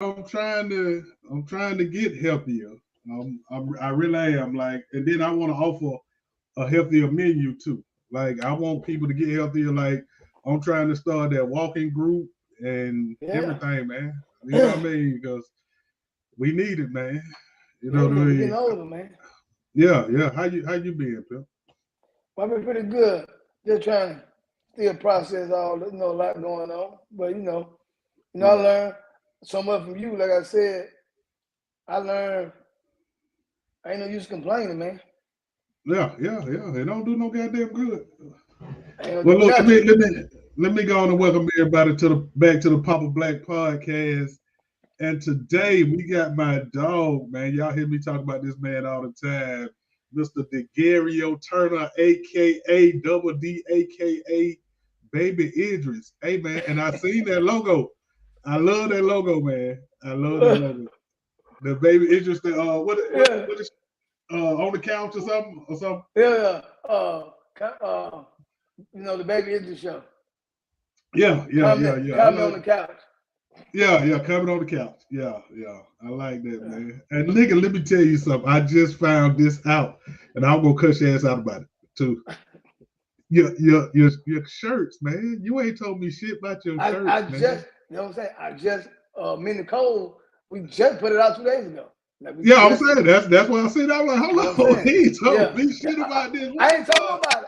I'm trying to get healthier. I really am. Like, and then I want to offer a healthier menu too. Like, I want people to get healthier. Like, I'm trying to start that walking group and Yeah. everything, man. You know what I Yeah, mean? Because we need it, man. You know what I yeah, we getting mean? older, man. Yeah, yeah. How you been, Phil? Well, I've been pretty good. Just trying to still process all, a lot going on. But I Yeah, learned so much from you. Like I said, I learned I ain't no use complaining, man. yeah, yeah, yeah. It don't do no goddamn good. I ain't gonna Well, do look, nothing. let me go on and welcome everybody to the back to the Papa Black podcast. And today we got my dog, man. Y'all hear me talk about this man all the time, Mr. DeGario Turner, a.k.a. Double D, a.k.a. Baby Idris. Hey, man, and I seen that logo. I love that logo, man. I love that logo. The Baby Idris, Yeah, what is on the couch or something or something? yeah. The baby is the show. Yeah, yeah, yeah, Comment, yeah. I comment on love. the couch. Yeah, yeah, coming on the couch. Yeah, yeah. I like that, man. And nigga, let me tell you something. I just found this out, and I'm gonna cut your ass out about it too. Your shirts, man. You ain't told me shit about your I shirts, just, man. what I'm saying? I just, me and Nicole, we just put it out 2 days ago. Like we Yeah, I'm just, saying that's why I said I was like, you know what I'm hold on, saying? he ain't told Yeah. me Yeah, shit about this. I What the ain't told fuck? nobody.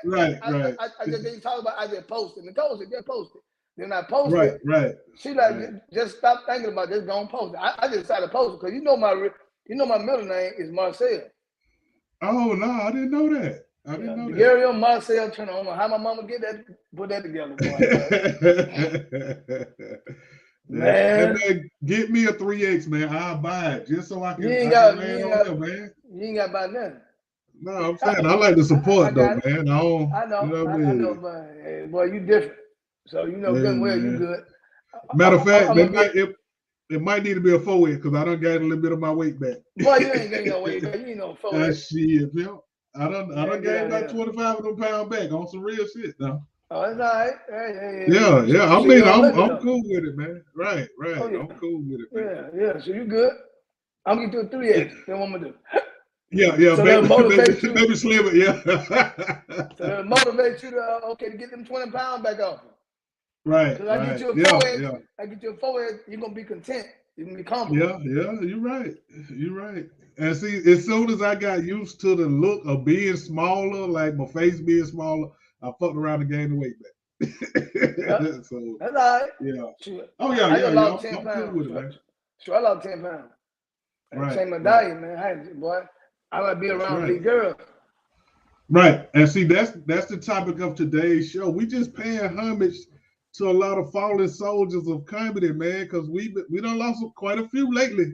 Right, right, I just didn't talk about it. I just posted. Nicole said, just post it. Then I posted. right, right, She like, right. just stop thinking about this, go and post it. I just decided to post it because my middle name is Marcel. Oh no, I didn't know that. I didn't Yeah, know that. Gary Marcel Turner. I don't know how my mama get that, put that together, boy. But That's and man, man, get me a 3X, man. I'll buy it just so you ain't I can got, you land ain't on got, there, man. you ain't got to buy nothing. No, I'm saying I like the I support though, got it. man. I don't, I you know, know what I I know, mean? but boy, you different. So good Yeah, and well, you man. good. Matter of fact, I'm gonna get. it might need to be a 4X because I done got a little bit of my weight back. Boy, you ain't getting no way back. You ain't no forward. Shit, man. I done Man, get gained out of about here. 25 of them pounds back on some real shit now. Oh, it's all right. Hey. Yeah, So, yeah. I you mean, don't look it I'm though. cool with it, man. Right, Oh right. yeah, I'm cool with it, man. yeah. So you good? I'm gonna get you a 3X. Then what I'm gonna do? Yeah, yeah, So that'll baby, motivate you. baby slim it, yeah. So that'll motivate you to to get them 20 pounds back off. Right, Cause I get right. you a Yeah, 4X. yeah. I get you a 4X. You're gonna be content. You're gonna be comfortable. Yeah, yeah, you're right. You're right. And see, as soon as I got used to the look of being smaller, like my face being smaller, I fucked around and gained the weight Yeah, back. So that's all right. yeah. Shoot, Oh yeah, I yeah, just yeah. lost ten I'm cool with pounds. it, man. Sure, I lost 10 pounds. I Right, changed my right. diet, man. Boy, I gotta be That's around right. big girls. Right. And see, that's the topic of today's show. We just paying homage to a lot of fallen soldiers of comedy, man, because we done lost quite a few lately.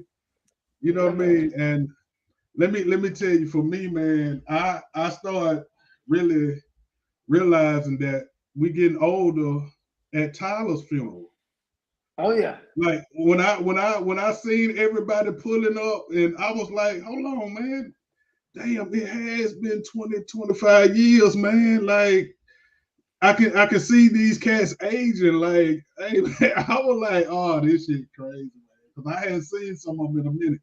You know Yeah, what I man. mean? And let me tell you, for me, man, I started really realizing that we getting older at Tyler's funeral. Oh yeah. Like when I seen everybody pulling up, and I was like, hold on, man, damn, it has been 20, 25 years, man. Like I can see these cats aging. Like, hey, man, I was like, oh, this shit crazy, man, because I hadn't seen some of them in a minute.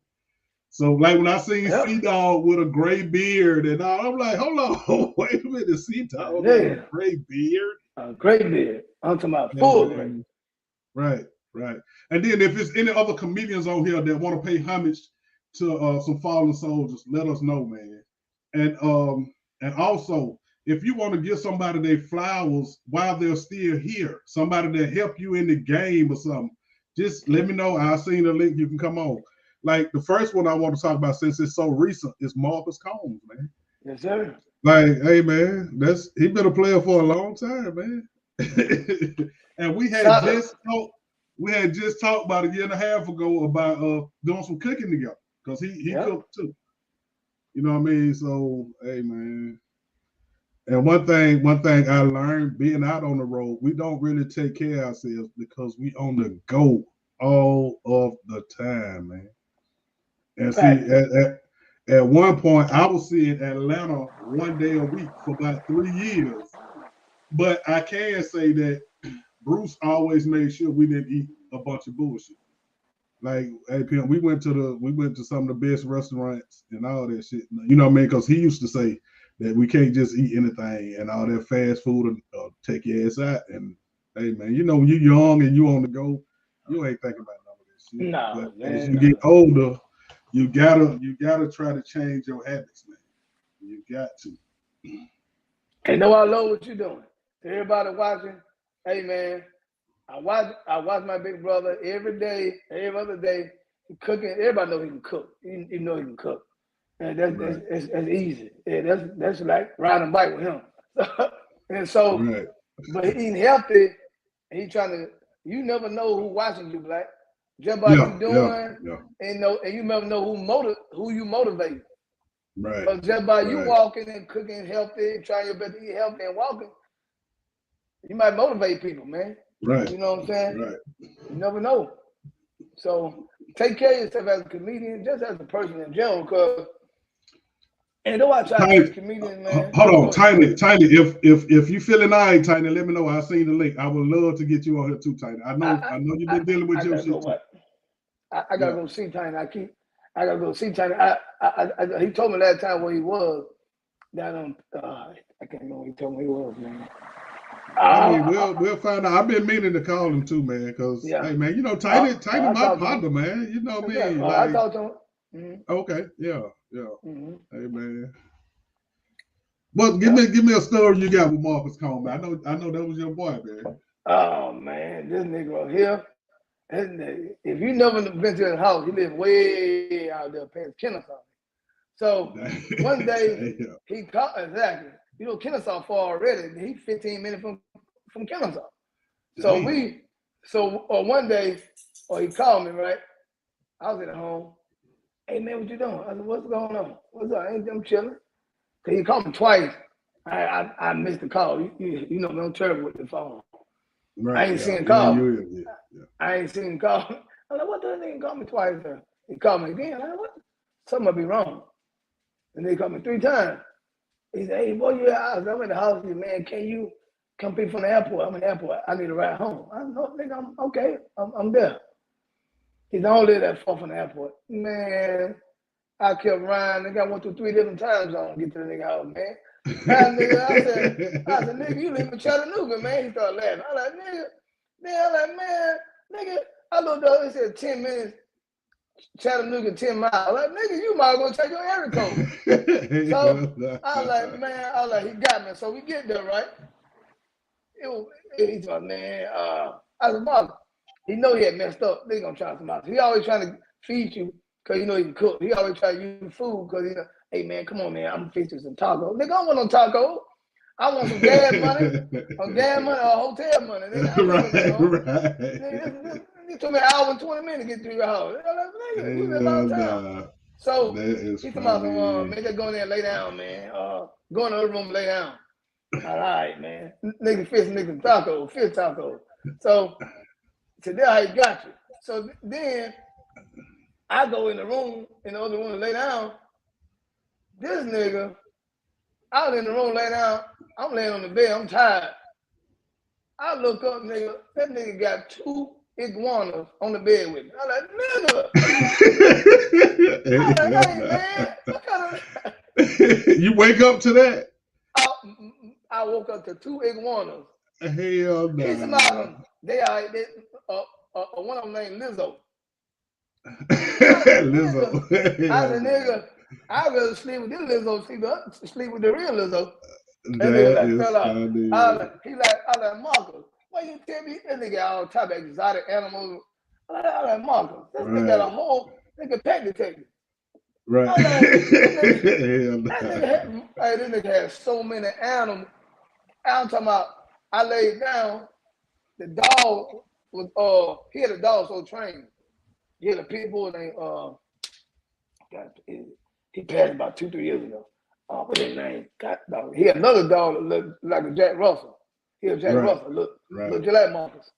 So like when I seen Yeah. Sea Dog with a gray beard and all, I'm like, hold on, wait a minute, Sea Dog got a Yeah. gray beard? A great beard. I'm talking about Yeah, full gray. man. Right, right. And then if there's any other comedians on here that want to pay homage to some fallen soldiers, let us know, man. And also, if you want to give somebody their flowers while they're still here, somebody that helped you in the game or something, just let me know. I'll send you the link. You can come on. Like the first one I want to talk about since it's so recent is Marcus Combs, man. Yes, sir. Like, hey man, that's he been a player for a long time, man. And Solid. we had just talked about a year and a half ago about doing some cooking together because he Yep. cooked too. You know what I mean? So hey man. And one thing I learned being out on the road, we don't really take care of ourselves because we on the go all of the time, man. And see, Fact. at one point, I was seeing Atlanta one day a week for about 3 years. But I can say that Bruce always made sure we didn't eat a bunch of bullshit. Like, hey, Pimp, we went to some of the best restaurants and all that shit. You know what I mean? Because he used to say that we can't just eat anything and all that fast food and take your ass out. And hey, man, you know when you're young and you on the go, you ain't thinking about none of this shit. No, But as man, you no. get older, you gotta try to change your habits, man. You got to. And know I love what you're doing. To everybody watching, hey man, I watch my big brother every day, every other day. He cooking. Everybody know he can cook. You know he can cook, and that's easy. Yeah, that's like riding a bike with him. And so, Right. but he eating healthy. And he trying to. You never know who watching you, Black. Just by Yeah, you yeah, doing, yeah. and you never know who you motivate. Right, But just by you right, walking and cooking healthy, trying your best to eat healthy and walking, you might motivate people, man. right, You know what I'm saying? right. You never know. So take care of yourself as a comedian, just as a person in general. Because and though I try to Tiny, teach comedians, man. hold on, Go ahead, go Tiny, ahead. Tiny. If you feeling all right, Tiny, let me know. I seen the link. I would love to get you on here too, Tiny. I know you've been dealing with I your gotta go. shit too. What? I gotta Yeah. go see Tiny. I gotta go see Tiny. He told me last time where he was. Down on. I can't remember where he told me he was, man. I mean, Uh, we'll find out. I've been meaning to call him too, man. Because yeah. hey, man, you know, Tiny, I my talked to him. partner, man. You know Yeah, me, I like, talked to him. okay, yeah, yeah. Mm-hmm. Hey, man. But give Yep. me give me a story you got with Marcus Coleman. I know that was your boy, man. Oh man, this nigga here. If you never been to his house, he live way out there past Kennesaw. So one day Damn. he called exactly. You know Kennesaw far already. He 15 minutes from Kennesaw. So Damn. one day, he called me right. I was at home. Hey man, what you doing? I said, what's going on? What's up? I'm chilling. Cause he called me twice. I missed the call. You know me, I'm terrible with the phone. I Right, ain't yeah, seen the yeah, call. you is, yeah, I ain't seen him call. I'm like, what the nigga call me twice? He called me again. I'm like, what? Something must be wrong. And they called me 3 times. He said, hey, boy, you at the house. I'm at the house. He said, man, can you come pick from the airport? I'm in the airport. I need to ride home. I said, no, nigga, I'm okay. I'm there. He said, I don't live that far from the airport. Man, I kept riding. Nigga, I went through 3 different times on to get to the nigga house, man. And nigga, I said, nigga, you live in Chattanooga, man. He started laughing. I like, nigga, nigga, I looked up, it said 10 minutes, Chattanooga, 10 miles. I like, nigga, you might as well take your area code. So I was like, he got me. So we get there, right? He's like, man, I said, Mark, he know he had messed up. They gonna try something else. He always trying to feed you because you know he can cook. He always try to use food because he know, hey man, come on, man, I'm gonna feed you some tacos. Nigga, I don't want no taco. I want some gas money, or hotel money. Nigga, I ain't gonna right, take home. right. Nigga, it took me an hour and 20 minutes to get to your house. I'm like, nigga, we live out Hell of town. nah. So That is he told me, funny. man, just go in there and lay down, man. Go in the other room and lay down. All right, man. Nigga fish taco. So today I got you. So then I go in the other room and lay down. This nigga, I was in the room lay down. I'm laying on the bed. I'm tired. I look up, nigga. That nigga got 2 iguanas on the bed with me. I'm like, nigga. I'm like, hey, man. What kind of... You wake up to that? I woke up to 2 iguanas. Hell He's some nah. one of them named Lizzo. Lizzo. I Hell said, nah. nigga, I'd rather sleep with this Lizzo, sleep with the real Lizzo. That nigga That like is fell out. funny. I like Marcus. Why you tell me that nigga all type of exotic animals? I like Marcus. This nigga got a Right. whole nigga pet detective. Right. I like Hell this nigga had so many animals. I'm talking about. I laid down. The dog was he had a dog so trained. He had a pit bull named he passed about 2-3 years ago. What's his name? God, dog. He had another dog that looked like a Jack Russell. He was Jack right. Russell. Look Right. just like Marcus.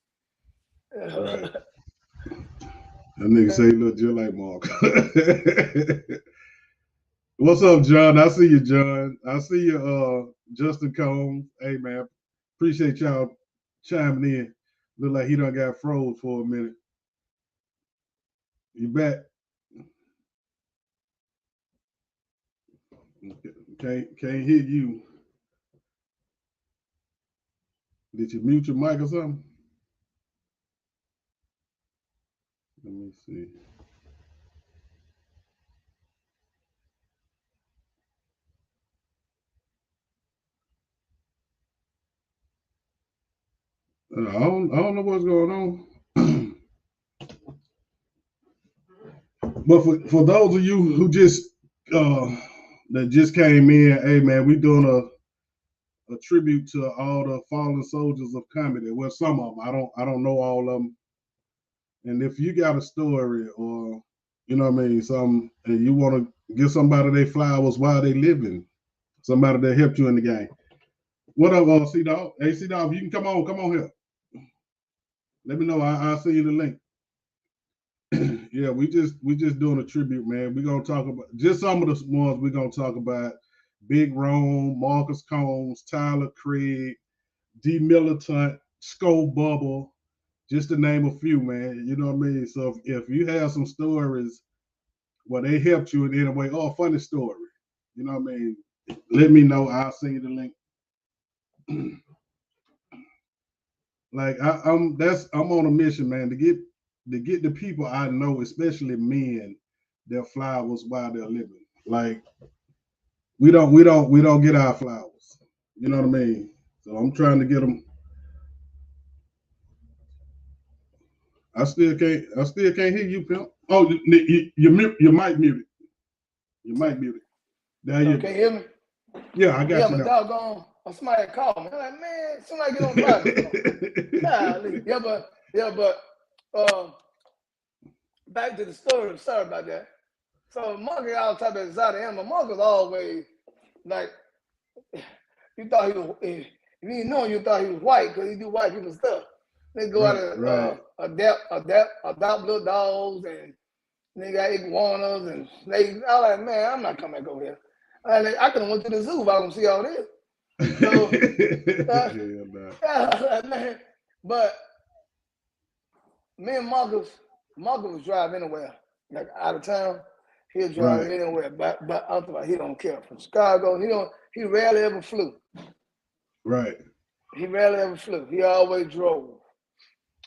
Right. That nigga say he look just like Mark. What's up, John? I see you, John. I see you, Justin Combs. Hey, man. Appreciate y'all chiming in. Look like he done got froze for a minute. You back? Can't hear you. Did you mute your mic or something? Let me see. I don't know what's going on. But for those of you who just that just came in, hey man, we doing a tribute to all the fallen soldiers of comedy. Well, some of them. I don't know all of them. And if you got a story or you know what I mean, some and you want to give somebody their flowers while they living, somebody that helped you in the game. What up, C Dog? Hey, C Dog, you can come on here. Let me know. I'll send you the link. Yeah, we just doing a tribute, man. We're gonna talk about just some of the ones we're gonna talk about. Big Rome, Marcus Combs, Tyler Craig, D Militant, Skull Bubble, just to name a few, man. You know what I mean? So if you have some stories where they helped you in any way, oh, funny story, you know what I mean? Let me know. I'll send you the link. Like I'm on a mission, man, to get the people I know, especially men, their flowers while they're living. Like we don't get our flowers. You know what I mean? So I'm trying to get them. I still can't hear you, pimp. Oh, you might mute it. You might mute it. There you go. Hear me? Yeah, I got you now. Yeah, but doggone, somebody called me. I'm like, man, somebody get on private. but back to the story. Sorry about that. So Monkey all type of exotic animal. Monkey's always like, you thought he was, if you didn't know him, you thought he was white because he do white people stuff. They go out and adopt little dogs, and they got iguanas and snakes. I was like, man, I'm not coming back over here. I could have went to the zoo if I could see all this. So, man, but me and Marcus was driving anywhere, like out of town. He'll drive anywhere, but I'm talking about he don't care. From Chicago, he rarely ever flew. Right. He rarely ever flew. He always drove.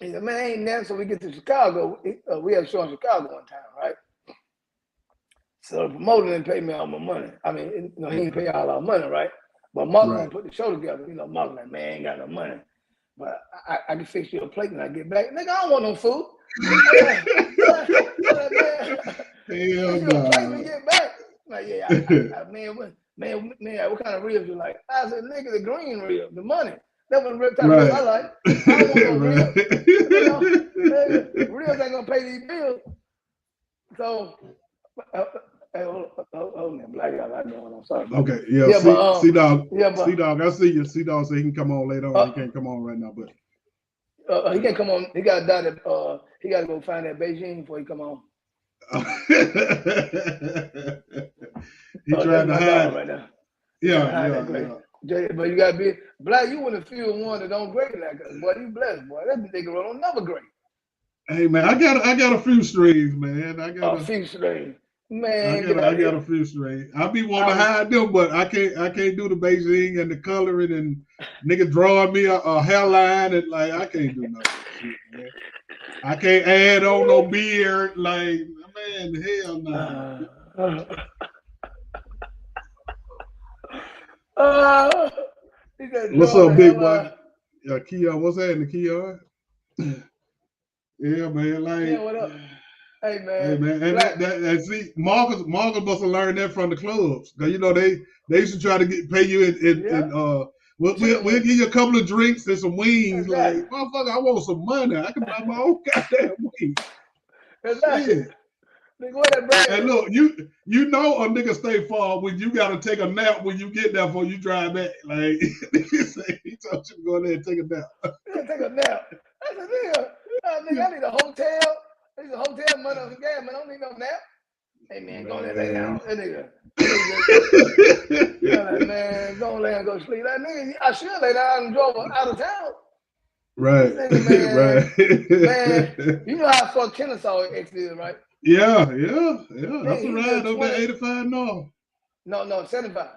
He said, man, ain't nothing. So we get to Chicago. We had a show in Chicago one time, right? So the promoter didn't pay me all my money. I mean, he didn't pay all our money, right? But Mark gonna put the show together. Mark like, man, I ain't got no money. But I can fix you a plate when I get back. Nigga, I don't want no food. Fix you a plate when you get back. Like, yeah, man, what kind of ribs you like? I said, nigga, the green rib, the money. That was the rib type rib I like. I don't want no ribs. Ribs ain't gonna pay these bills. So, hold man, black guy, I know. I'm sorry. Okay, yeah, C Dog. C Dog, I see you. C Dog said he can come on later on. He can't come on right now, but he can't come on. He got down at he got to go find that Beijing before he come on. He trying to hide right now. Yeah. But you gotta be black. You wouldn't feel one that don't grade like us. Boy, you blessed, boy. That nigga don't never grade. Hey man, I got a few strings, man. I got a few strings. Man, I got a few strings. I be wanting to hide them, but I can't do the Beijing and the coloring and nigga drawing me a hairline and like I can't do none of that shit, man. I can't add on no beard, like man, hell no. What's up, big boy? Yeah, Keon, what's happening, Keon? Yeah, man, like. Yeah, what up? Hey man. Hey man, and see, Marcus must have learned that from the clubs. Cause you know they used to try to pay you in we'll give you a couple of drinks and some wings. Exactly. Like, motherfucker, I want some money. I can buy my own goddamn wings. Exactly. And look, you know a nigga stay far when you gotta take a nap when you get there before you drive back. Like he told you to go there and take a nap. Take a nap. I said, nigga, I need a hotel. I need a hotel money on some gas, man. I don't need no nap. Hey man, go there lay down. That nigga. Like, man, go lay and go sleep. Like nigga, I should lay down and drove out of town. Right. This nigga, man, man, Right. you know how far Kennesaw X is, right? Yeah. Nigga, That's a he ride did up there 20, 85 north. no, 75.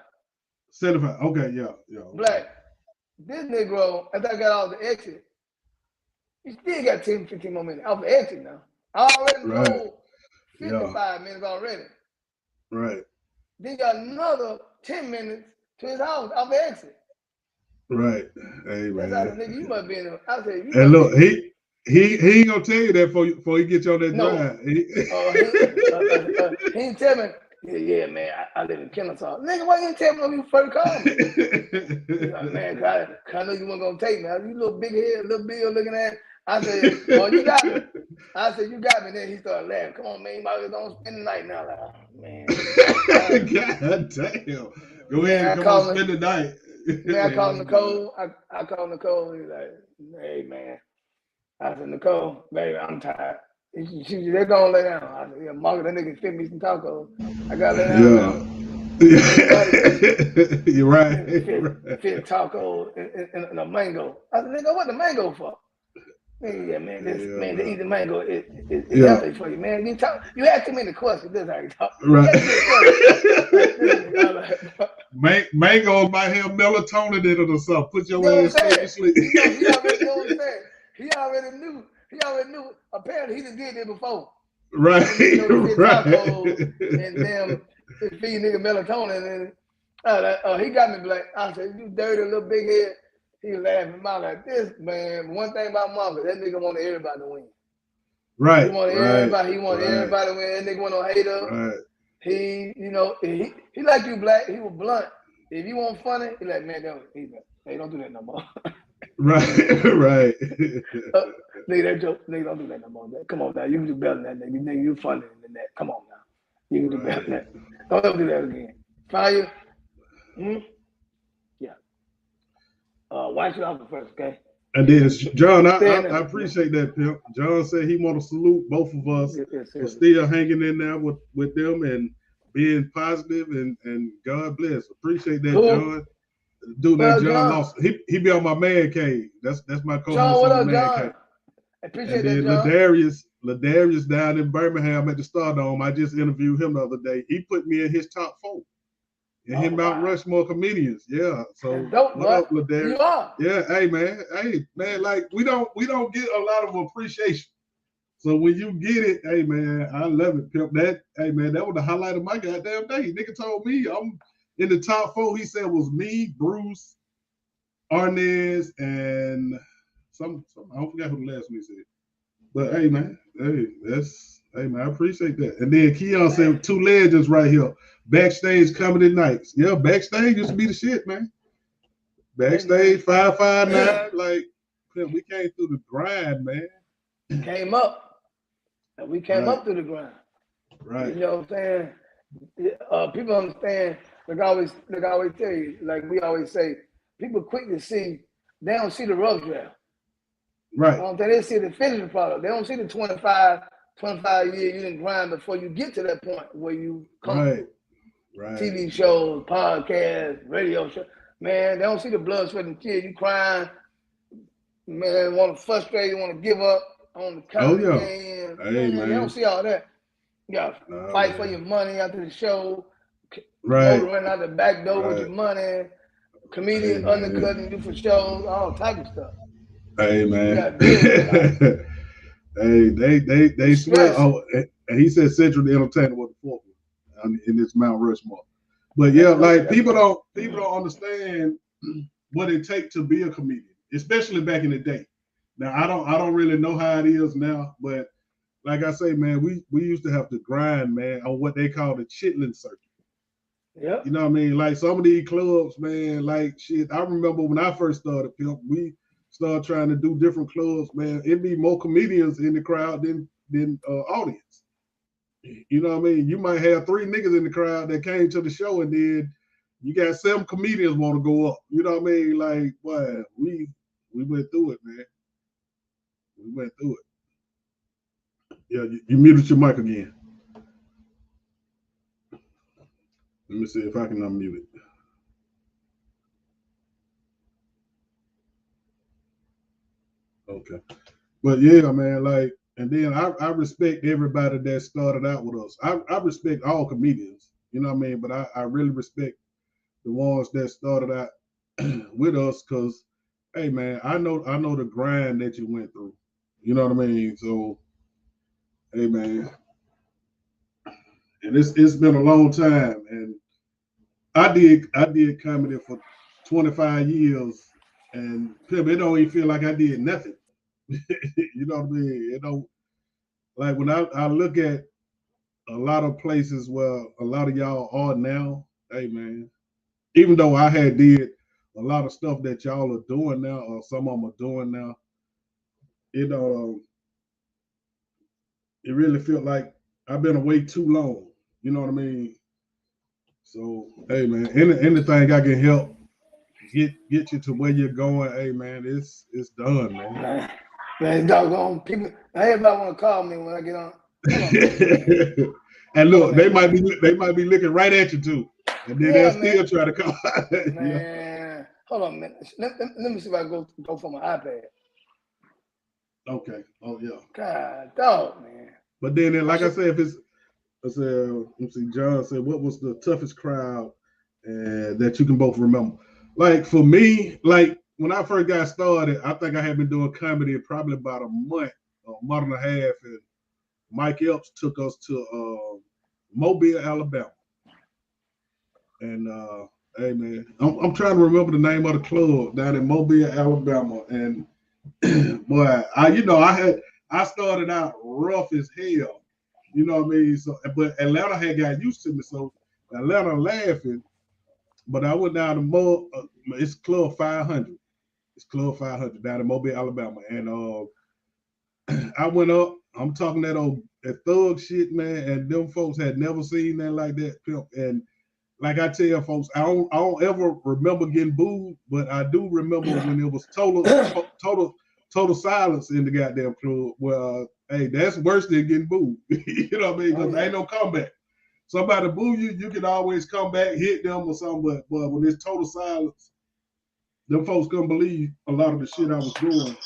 75. Okay, okay. Black. This Negro, after I got out the exit, he still got 10, 15 more minutes off the exit now. I already Right. drove Yeah. 55 minutes already. Right. Then got another 10 minutes to his house off the exit. Right. Hey That's how the man. nigga, you must be in the, I said, you And must look, be, he ain't gonna tell you that before he get you on that no. drive. He didn't tell me, yeah, man, I live in Kennesaw. Nigga, why you didn't tell me when you first called me? He's like, man, cause I know you weren't gonna take me. I said, you little big head, little Bill looking at. I said, oh, you got me. I said, you got me. Then he started laughing. Come on, man, you might as well don't spend the night now. Like, oh, man. God damn. Go ahead Man, and I come on, called him. spend the night. Man, I called Hell no. Nicole. I called Nicole. He's like, hey, man. I said, Nicole, baby, I'm tired. They're gonna lay down. I said, yeah, Margaret, that nigga fit me some tacos. I gotta lay down Yeah. now. Nigga know how to eat. You're right. Nigga fit taco and a mango. I said, nigga, what the mango for? Nigga, yeah, man, Yeah, to man. eat the mango is Yeah. healthy for you, man. You ask too many questions. This is how you talk. You Right. ask too many questions. Like, this nigga, I like, Mangoes might have melatonin in it or something. Put you your know what I'm ass straight to saying? sleep. You know, he already know what I'm saying. He already knew. He already knew. Apparently, he done did it before. Right. That nigga know to fit tacos and Right. them feed nigga melatonin and he got me black. I said, you dirty little big head. He laughing. I like this man. One thing about Marcus, that nigga wanted everybody to win. He Right. wanted Right. everybody. He wanted Right. everybody to win. That nigga want no hater. Right. He, you know, he like you black. He was blunt. If you want funny, he like man, he's like, hey, don't do that no more. Right. Right. Nigga, that joke, nigga, don't do that no more. Man. Come on now, you can do better than that, nigga. Nigga, you funnier than that. Come on now, you can do better than Right. that. Don't ever do that again. Fire. Hmm? Yeah. Watch it off first, okay? And then John, Stay in I there. appreciate that, Pimp. John said he want to salute both of us Yes, for seriously. still hanging in there with them and being positive and God bless. Appreciate that, Who? John. Dude, What that up, John John? lost. He be on my man cave. That's my John, co-host what on the up, man cave. John? I And appreciate that, then John. Ladarius down in Birmingham at the Stardome. I just interviewed him the other day. He put me in his top 4 in Oh, his Mount wow. Rushmore comedians. Yeah. That's So dope, what boy. up, Ladarius? You are. Yeah. Hey man. Hey man. Like we don't get a lot of appreciation. So when you get it, hey man, I love it, Pimp. Hey man, that was the highlight of my goddamn day. Nigga told me I'm in the top 4. He said was me, Bruce, Arnez, and some I don't forget who the last one he said. But hey man, hey man, I appreciate that. And then Keon Man. said 2 legends right here. Backstage comedy nights. Yeah, backstage used to be the shit, man. Hey, man. Backstage 559, like Pimp, we came through the grind, man. Came up. And we came Right, up through the ground. You right, know what I'm saying? People understand, like I always tell you, like we always say, people quick to see, they don't see the rough draft. right, They see the finished product. They don't see the 25 years you didn't grind before you get to that point where you right, comfortable. right. TV shows, podcasts, radio shows. Man, they don't see the blood, sweat, and tears. You crying, man, want to frustrate, want to give up on the Oh count of the yeah. game. Hey Man, they don't man. see all that. You got to Nah fight for your man. money after the show, Right, promoter running out the back door with right. your money, Hey comedian man. undercutting you for shows, all type of stuff. Hey You man. got to deal with a lot. Hey, they It's swear. stress. Oh, and he said Central Entertainment was the 4th one in this Mount Rushmore. But yeah, That's dope. like That's dope. people don't understand what it takes to be a comedian, especially back in the day. Now I don't really know how it is now, but like I say, man, we used to have to grind, man, on what they call the chitlin circuit. Yep. You know what I mean? Like some of these clubs, man, like shit. I remember when I first started, Pimp, we started trying to do different clubs, man. It'd be more comedians in the crowd than audience. You know what I mean? You might have 3 niggas in the crowd that came to the show, and then you got 7 comedians want to go up. You know what I mean? Like, boy, we went through it, man. We went through it. Yeah, you muted your mic again. Let me see if I can unmute it. Let Okay. But yeah, man, like, and then I respect everybody that started out with us. I respect all comedians, you know what I mean? But I really respect the ones that started out with us because, hey, man, I know the grind that you went through. You know what I mean? So, hey, man, and it's been a long time, and I did comedy for 25 years, and it don't even feel like I did nothing. You know what I mean? It don't like when I look at a lot of places where a lot of y'all are now. Hey man, even though I had did a lot of stuff that y'all are doing now, or some of them are doing now, it it really felt like I've been away too long. You know what I mean? So hey man, anything I can help get you to where you're going, hey man, it's done, man. Man, doggone people. Everybody want to call me when I get on. Hold on a minute, man. And Hold on a look, minute, man. they might be looking right at you too, and then they'll Yeah, man. still try to call. Yeah. Man, hold on a minute. Let me see if I go for my iPad. Okay. Oh yeah. God, dog, man. But then, I like I should. said, if it's, I said, let me see, John said, what was the toughest crowd that you can both remember? Like for me, like when I first got started, I think I had been doing comedy probably about a month and a half, and Mike Epps took us to Mobile, Alabama, and hey man, I'm trying to remember the name of the club down in Mobile, Alabama, and boy, I started out rough as hell. You know what I mean? So, but Atlanta had got used to me, so Atlanta laughing. But I went down to it's Club 500. It's Club 500 down in Mobile, Alabama, and I went up. I'm talking that thug shit, man, and them folks had never seen that like that, pimp. And like I tell folks, I don't ever remember getting booed, but I do remember when it was total silence in the goddamn club. Well, hey, that's worse than getting booed. You know what I mean? Oh Because yeah. ain't no comeback. Somebody boo you, you can always come back, hit them or something. But when there's total silence, them folks couldn't believe a lot of the shit I was doing.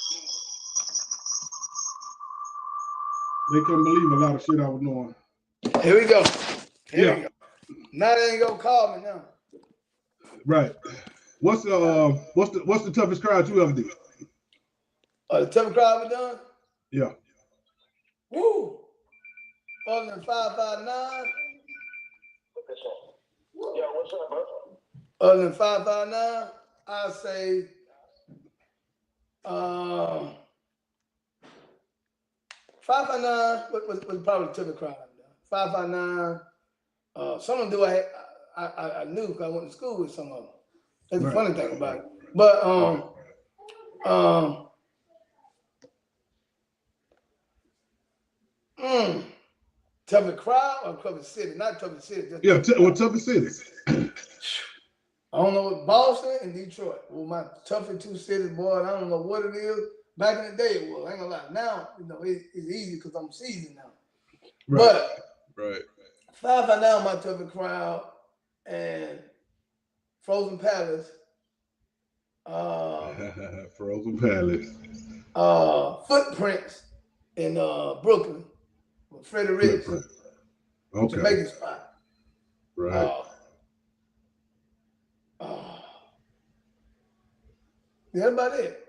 They couldn't believe a lot of shit I was doing. Here we go. Here Yeah, we go. Now they ain't gonna call me now. right. What's the toughest crowd you ever did? The toughest crowd we done? Yeah. Woo! Other than 559. Yo, what's up, bro? Other than 559, I say uh 559 was probably the toughest crowd. 559. Some of them do I knew because I went to school with some of them. That's the Right. funny thing about it. But um toughest crowd or toughest city? Not toughest city, just Yeah. toughest crowd. Toughest city. I don't know what Boston and Detroit were my toughest two cities, boy. I don't know what it is. Back in the day, it was. I ain't gonna lie. Now, it's easy because I'm seasoned now. Right. But Right. 559 my toughest crowd and Frozen Palace, uh, Frozen Palace. Footprints in Brooklyn with Freddie Ricks, Okay. Jamaican spot. Right. Yeah, that's about it.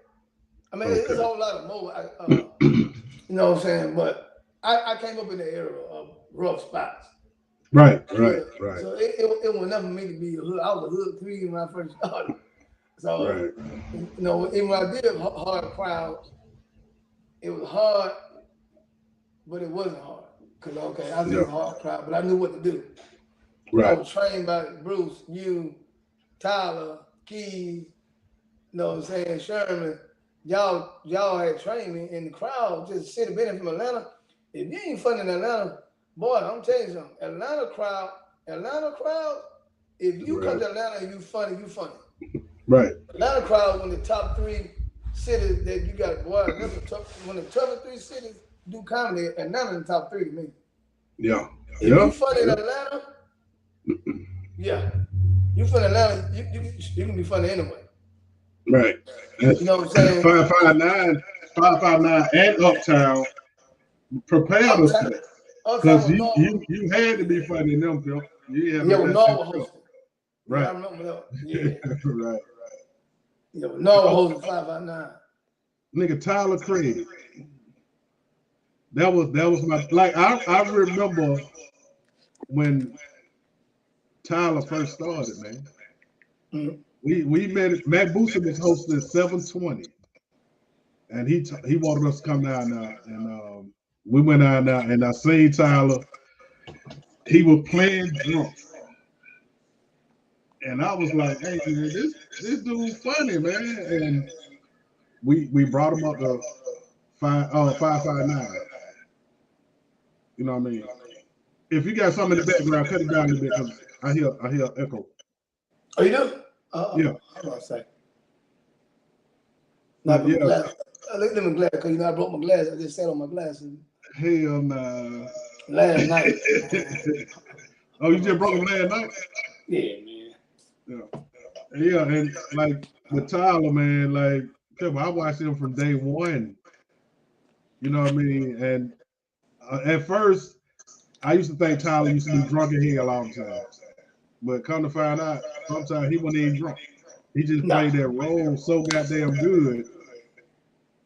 I mean, it's a Okay. whole lot of more. You know what I'm saying? But I came up in the era of rough spots. Right. Yeah. Right. So it was never meant to be a hood. I was a hood three when I first started. So, Right. even when I did hard crowds, it was hard, but it wasn't hard. Because, okay, I was in Yeah. a hard crowd, but I knew what to do. I Right. was trained by Bruce, you, Tyler, Keys, you know what I'm saying, Sherman. Y'all had trained me in the crowd, just city being from Atlanta. If you ain't funny in Atlanta, boy, I'm telling you something. Atlanta crowd, if you come Right. to Atlanta and you funny, you funny. Right. Atlanta crowd one of the top three cities that you got. Boy, that's one of the toughest three cities do comedy. Atlanta in the top three to me. Yeah. If Yeah. you funny in Atlanta, yeah, you funny in Atlanta, you can be funny anyway. Right. You know what I'm saying? 559. 559 and Uptown prepared us for that. Because you had to be funny in them, Pimp. You had no Normal hosting. Right. Yeah, I remember that. Yeah. Right. Yeah, normal hosting 559. Nigga, Tyler Craig. That was my like I remember when Tyler first started, man. Mm-hmm. We met it. Matt Booster was hosting 720. And he wanted us to come down there. And we went down there and I seen Tyler. He was playing drunk. And I was like, hey man, this dude funny, man. And we brought him up to 559. You know what I mean? If you got something in the background, cut it down a little bit because I hear echo. Oh, you do? Yeah. How do I say? Not yeah. Glass. Look at my glass because I broke my glass. I just sat on my glasses. Hell nah. Last night. Oh, you just broke them last night? Yeah, man. Yeah, and like with Tyler, man, like I watched him from day one. You know what I mean? And at first, I used to think Tyler used to be drunk in hell all the time. But come to find out, sometimes he wasn't even drunk. He just played that role so goddamn good.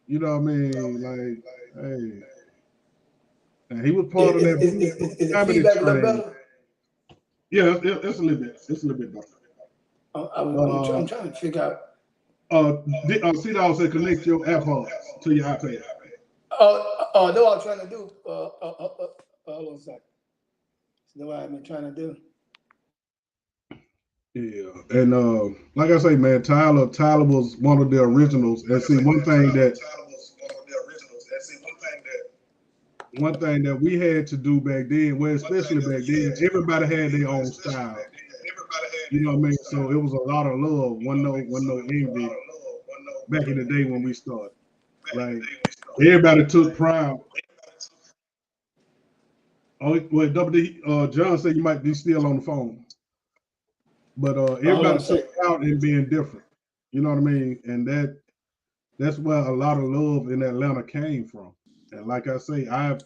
You know what I mean? Like, hey. And he was part of that. Is the feedback a little better? Yeah, it's a little bit. It's a little bit better. I'm trying to figure out. C-Dog said connect your AirPods to your iPad. That's what I'm trying to do. Hold on a second. That's what I've been trying to do. Yeah, and like I say, man, Tyler was one of the originals. And see, one thing that we had to do back then, well, especially back then, everybody had their own style. You know what I mean? So it was a lot of love, one no envy. Back in the day when we started, like everybody took pride. Oh, wait, John said you might be still on the phone. But everybody took out in being different. You know what I mean? And that's where a lot of love in Atlanta came from. And like I say, I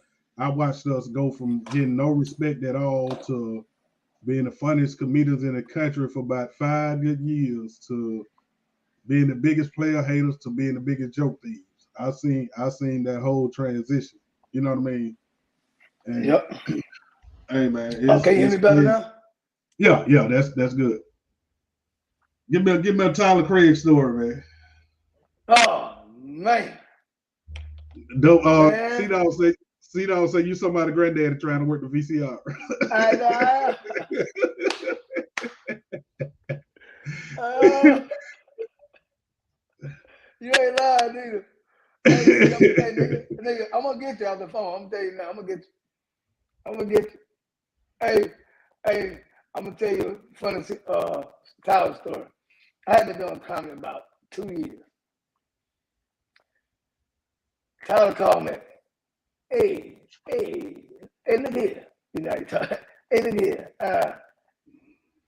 watched us go from getting no respect at all to being the funniest comedians in the country for about 5 good years to being the biggest player haters to being the biggest joke thieves. I seen that whole transition. You know what I mean? And yep. Hey man, okay, you hear me better now? Yeah, that's good. Give me a Tyler Craig story, man. Oh man. C-Dog say you somebody granddaddy trying to work the VCR. I know. You ain't lying, nigga. Hey, nigga, I'm gonna get you off the phone. I'm gonna tell you now. I'm gonna get you. Hey, I'm gonna tell you a funny Tyler story. I had been doing comedy about 2 years. Tyler called me. Hey, look here. You know, hey, look here.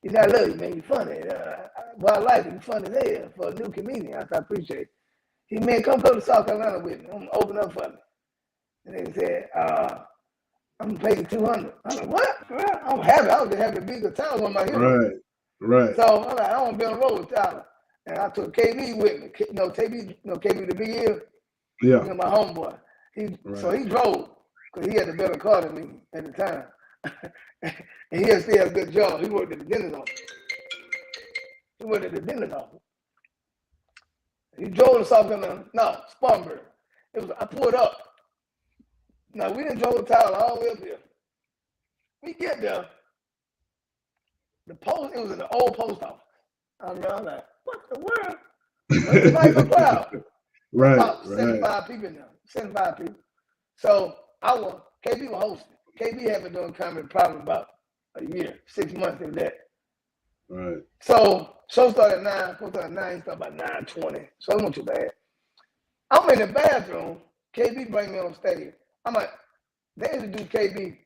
You know, I love you, man. You funny. Well, I like you. You funny there for a new comedian. I appreciate it. He man, come to South Carolina with me. I'm gonna open up for me. And they said, I'm gonna pay you $200. I'm like, what? I'm happy. I was just happy to be the Tyler on my hero. Right. So I'm like, I want to be on the road with Tyler. And I took KB with me. KB the big ear. Yeah. You know, my homeboy. So he drove because he had a better car than me at the time. And he still had a good job. He worked at the dentist office. He drove to South Carolina. No, Spartanburg. I pulled up. Now, we didn't drove to Tyler all the way up here. We get there. It was in the old post office. I'm like, what the world? It's a nice crowd. Right. About 75 people now. 75 people. So KB was hosting. KB had been doing comedy probably about a year, 6 months in that. Right. So show started at 9, started at 9, started about 9:20. So it wasn't too bad. I'm in the bathroom. KB bring me on stage. I'm like, they introduced KB.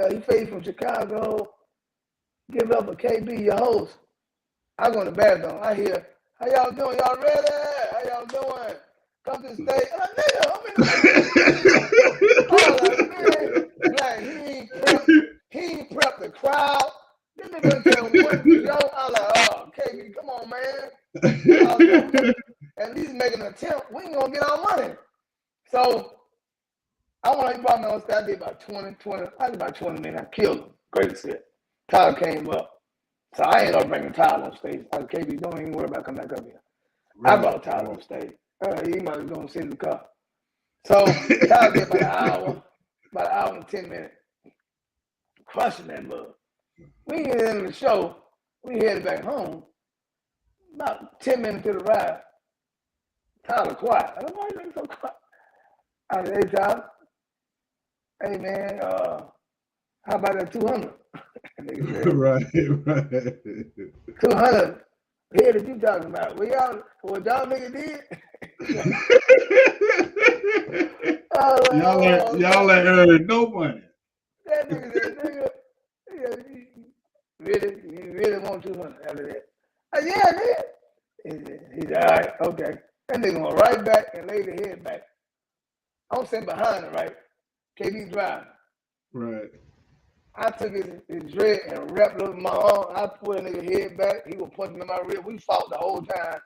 He faded from Chicago. Give it up for KB, your host. I go in the bathroom. I hear, how y'all doing? Y'all ready? How y'all doing? come to the stage. I'm like, nigga, I'm in the oh, like, man, like, he ain't prepped the crowd. This nigga tell one joke. I was like, oh, KB, come on, man. At least make an attempt. We ain't gonna get our money. So I want to brought me on stage. I did about 20 minutes. I killed him. Great set. Tyler came up. So I ended up bringing Tyler on stage. I said, KB, don't even worry about coming back up here. Right, I brought Tyler on stage. He might have gonna sit in the car. So Tyler did about an hour and 10 minutes. Crushing that mug. We get into the show. We headed back home. About 10 minutes to the ride. Tyler quiet. I don't know why you so quiet. I said, hey, Tyler. Hey, man, how about that 200? Right. 200. Here that you talking about. What y'all nigga did? y'all ain't earned no money. That nigga said, nigga, you really want 200 after that? Yeah, nigga. He said, all right, okay. That nigga went right back and laid the head back. I'm sitting behind him, right? KB driving. Right. I took his dread and wrapped it over my arm. I put a nigga head back. He was punching in my rib. We fought the whole time.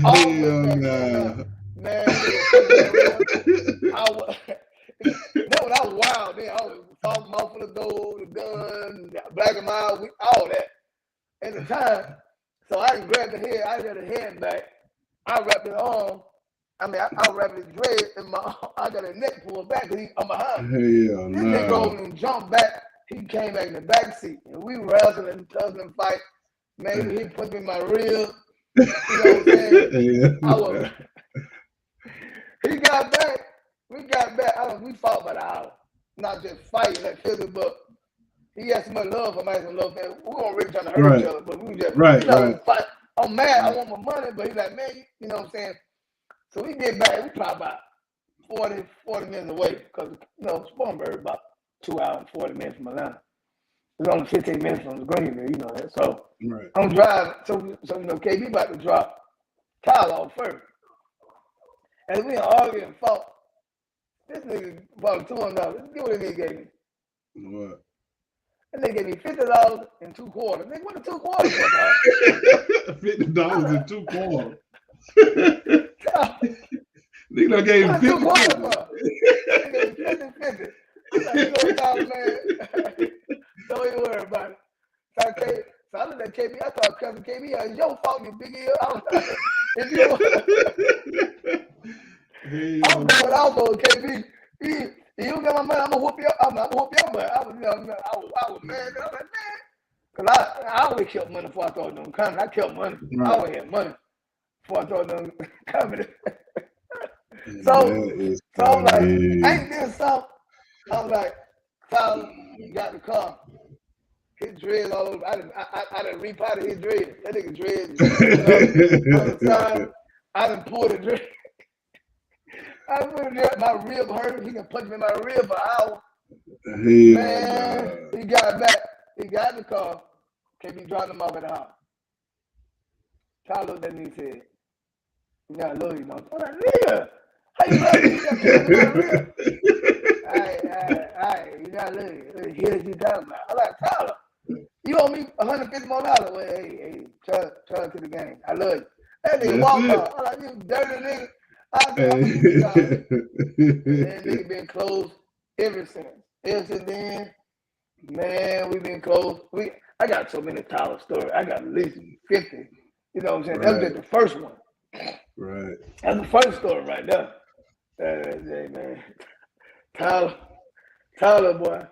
All the way back there. Man, that was wild. Then I was talking mouth for the door, the gun, black and mild, all that. At the time, so I grabbed the head. I got the head back. I wrapped it on. I wrapped his dread in my arm. I got his neck pulled back because I'm behind him. This nigga rolled and jumped back. He came back in the back seat. And we wrestled and tussling fight. Man, he put me in my rib. You know what I'm saying? He got back. We got back. We fought about an hour. Not just fighting like physical, but he had so much love for me. We weren't really trying to hurt each other, but we just fight. I'm mad. I want my money, but he's like, man, you know what I'm saying? So we get back. We probably about 40 minutes away because, Spartanburg about 2 hours and 40 minutes from Atlanta. It's only 15 minutes from the Greenville, you know that. So I'm driving. So KB about to drop Tyler off first. And we arguing and fought. This nigga bought $200. Get what that nigga gave me. What? That nigga gave me $50 and 2 quarters. Nigga, what the 2 quarters for, dog? $50 and 2 quarters. Nigga gave him 50 quarters. Nigga gave me 50. $50, man. Don't even worry about it. So I looked at KB. I thought cousin KB, it's your fault, you big ear. I'm going out for KB. You don't get my money, I'm gonna whoop you up. I'm gonna whoop your butt. I was mad. I was like, man. Cause I always kept money before I thought them coming. I kept money. Right. I always had money before I thought them coming. So I'm like, I ain't did something. I'm like, Tyler, you got the car. His dreads all over. I done repotted his dreads. That nigga dreads. I done pulled the dread. I put my rib hurt. He can punch me in my rib for an hour. Man, he got back. He got in the car. KB dropped him off at the house. Tyler looked at me and said, "You got a little, you know." I'm like, "Nigga, how you love me? You got in my rib." Alright, you got a little. Here's what you talking about. I'm like, Tyler, you owe me $150 more. Well, hey, try to the game. I love you. That nigga walked out. I'm like, you dirty nigga. I said, that nigga been closed ever since. Ever since then, man, we been close. I got so many Tyler stories. I got at least 50. You know what I'm saying? Right. That was just the first one. Right. That's the first story right there. Man. Tyler, boy.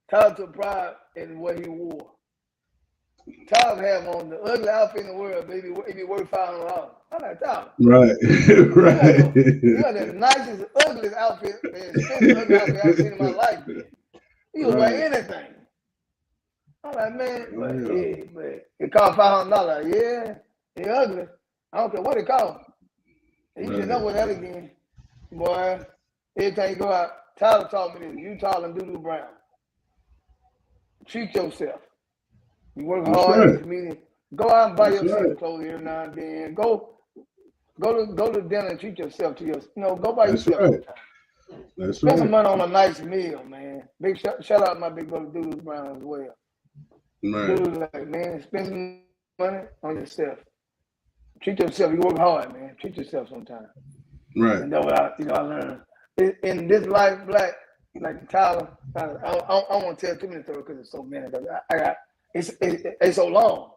Tyler took pride in what he wore. Tyler have on the ugly outfit in the world, baby. It be worth $500. I'm like, Tyler. Right. Right. You got the nicest, ugliest outfit, expensive ugly outfit I've seen in my life. You can wear anything. I'm like, man, but it cost $500. Yeah, it's ugly. I don't care what it costs. You should know what that again. Boy, every time you go out, Tyler taught me this. You Tyler and Doodoo Brown. Treat yourself. You work hard as a comedian. Go out and buy yourself clothes every now and then. Go Go to dinner and treat yourself to go by That's yourself right. sometime. That's Spend right. some money on a nice meal, man. Big shout out to my big brother Doodle Brown as well. Right. Doodle, like, man, spend some money on yourself. Treat yourself. You work hard, man. Treat yourself sometime. Right. And that's what I learned. In this life, Black, like Tyler, I don't want to tell too many stories because it's so many. I got it's so long.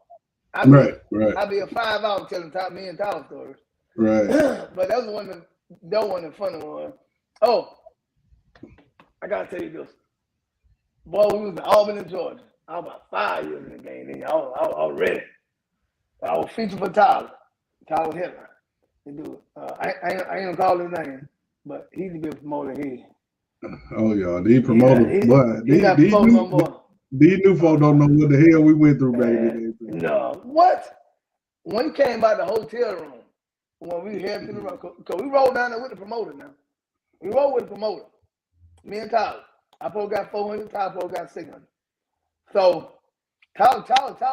I be a 5 hours telling me and Tyler stories. Right. But that was one the funny one. Oh, I gotta tell you this. Boy, we was in Albany, Georgia. I was about 5 years in the game. I was ready. I was featured for Tyler Hitler. Dude, I ain't gonna call his name, but he's a bit promoted here. Oh yeah, these promoters, he's not promoting no more. These new folks don't know what the hell we went through back in the day. No, what? When he came by the hotel room, when we headed to the road, because we rolled down there with the promoter now. We rolled with the promoter. Me and Tyler. I probably got 400, Tyler probably got 600. So Tyler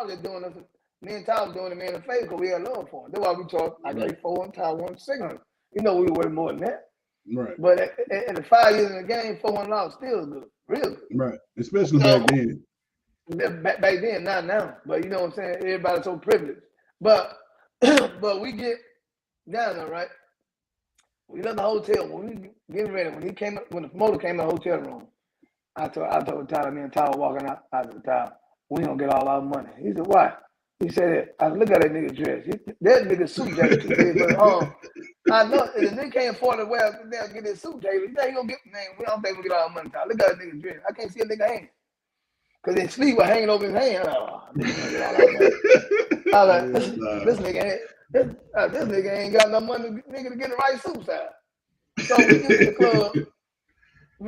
just doing us. Me and Tyler doing the man a favor because we had love for him. That's why we talked. I gave 400, Tyler wanted 600. You know we were worth more than that. Right. But at the 5 years in the game, $400 still good, real good. Right. Especially back then. Back then, not now. But you know what I'm saying? Everybody's so privileged. But we get down there, right? We left the hotel. When we getting ready, when the promoter came in the hotel room, I told Tyler, me and Tyler walking out, I said, Tyler, we don't get all our money. He said, why? He said, I look at that nigga dress. That nigga suit jacket too big for his arm. I know the nigga can't afford to wear get his suit jacket. He gonna get, man, we don't think we get all our money, Tyler. Look at that nigga dress. I can't see a nigga hand. Cause his sleeve was hanging over his hand. I was like, this nigga ain't got no money nigga to get the right suit size. So we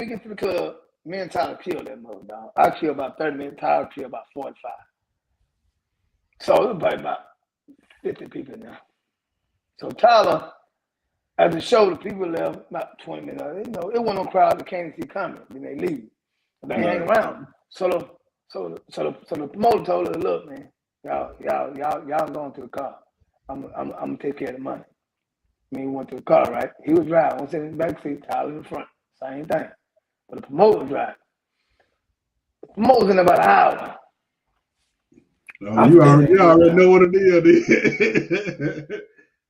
get to the club. Me and Tyler killed that mother, dog. I killed about 30 minutes. Tyler killed about 45. So it was probably about 50 people now. So Tyler, at the show, the people left about 20 minutes. You know, it wasn't no crowd that came to see coming. Then they leave. They hang around. So the promoter told us, look, man, y'all going to the car. I'm gonna take care of the money. I mean, we went to the car, right? He was driving. I was sitting in the back seat, Tyler in the front. Same thing. But the promoter was driving. The promoter's in about an hour. Oh, you already know what it is.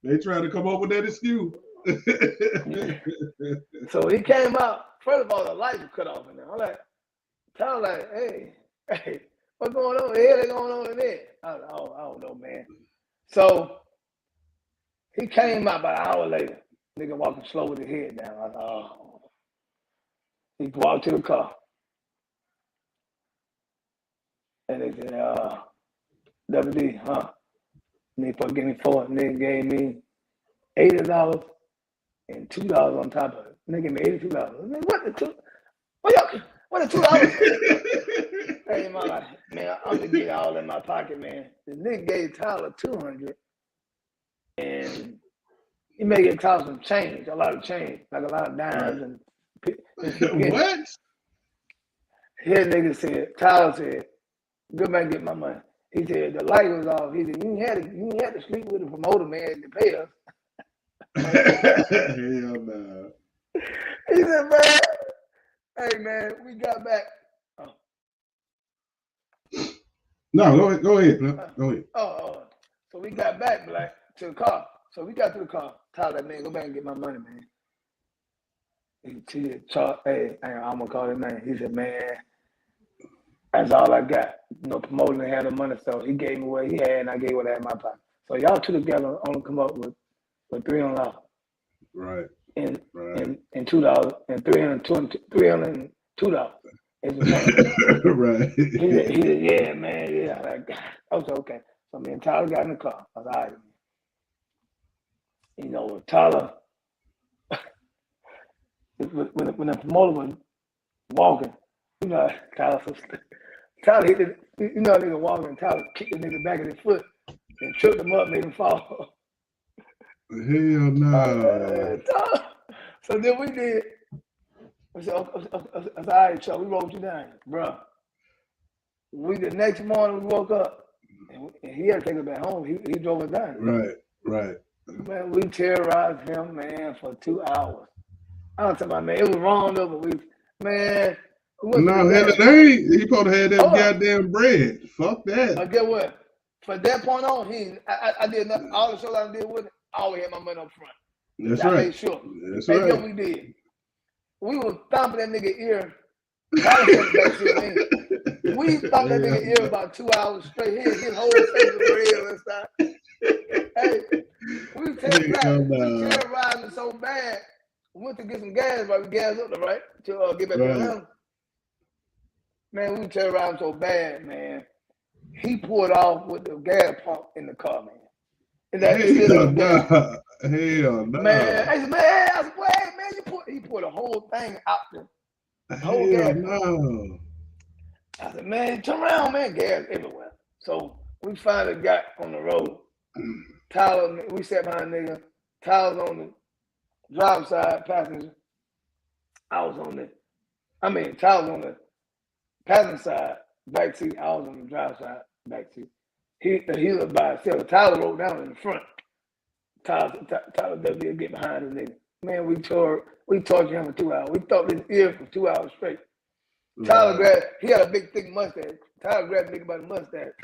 They trying to come up with that excuse. So he came out. First of all, the lights were cut off in there. I'm like, Tyler, like, hey, what's going on? The hell is going on in there? I don't know, man. So he came out about an hour later. Nigga walking slow with his head down. I thought, oh. He walked to the car. And they said, WD, huh? And they fucking gave me $4. And they gave me $80 and $2 on top of it. And they gave me $82. I mean, what the $2? Hey, man, I'm gonna get all in my pocket, man. The nigga gave Tyler $200, and he may get Tyler some change, a lot of change, like a lot of dimes and. What? Here, nigga said, Tyler said, "Good man, get my money." He said the light was off. He said you ain't had to sleep with the promoter, man, to pay us. Hell no. He said, man, hey man, we got back. No, go ahead, man. Go ahead. So we got back, Black, to the car. So we got to the car. Tyler, man, go back and get my money, man. He said, hey, I'm gonna call his name. He said, man, that's all I got. No promoting and had the money, so he gave me what he had, and I gave what I had in my pocket. So y'all two together only come up with $300. Right. And $2 and $302. Right. He said, yeah, man, yeah. I was okay. So me and Tyler got in the car. I was all right. You know, Tyler, when the promoter was walking, you know, Tyler hit it, you know, nigga walking, Tyler kicked the nigga back of his foot and tripped him up, made him fall. Hell no. So then we did. I said, all right, Chuck, we wrote you down, bro. The next morning we woke up and he had to take us back home. He drove us down. Right. Man, we terrorized him, man, for 2 hours. I was talking about, man, it was wrong though, but man, we went to No, the hell gas it pump. ain't. He supposed to have that Hold up. goddamn bread. Fuck that. But get what? From that point on, I did all the shows I did with him. I always had my money up front. That's I right. made sure. That's And right. then we did. We was thumping that nigga ear. Tyler said the back shit, man. We thumped that nigga ear about 2 hours straight. His whole face was red and stuff. Hey, we terrorized him so bad. We went to get some gas, right? We gassed up, right? To get back to Atlanta. Man, we terrorized him so bad, man. He pulled off with the gas pump in the car, man. And that Hell no. Hell no. Man, I said, man, he pulled the whole thing out there. The whole gas no. I said, man, turn around, man, gas everywhere. So we finally got on the road. Tyler, we sat behind nigga. Tyler's on the driver's side, passenger. Tyler was on the passenger side, back seat. I was on the driver's side, back seat. He was by himself. Tyler rode down in the front. Tyler WD get behind the nigga. Man, we tortured him for 2 hours. We thumped his ear for 2 hours straight. Tyler grabbed, he had a big thick mustache. Tyler grabbed the nigga by the mustache.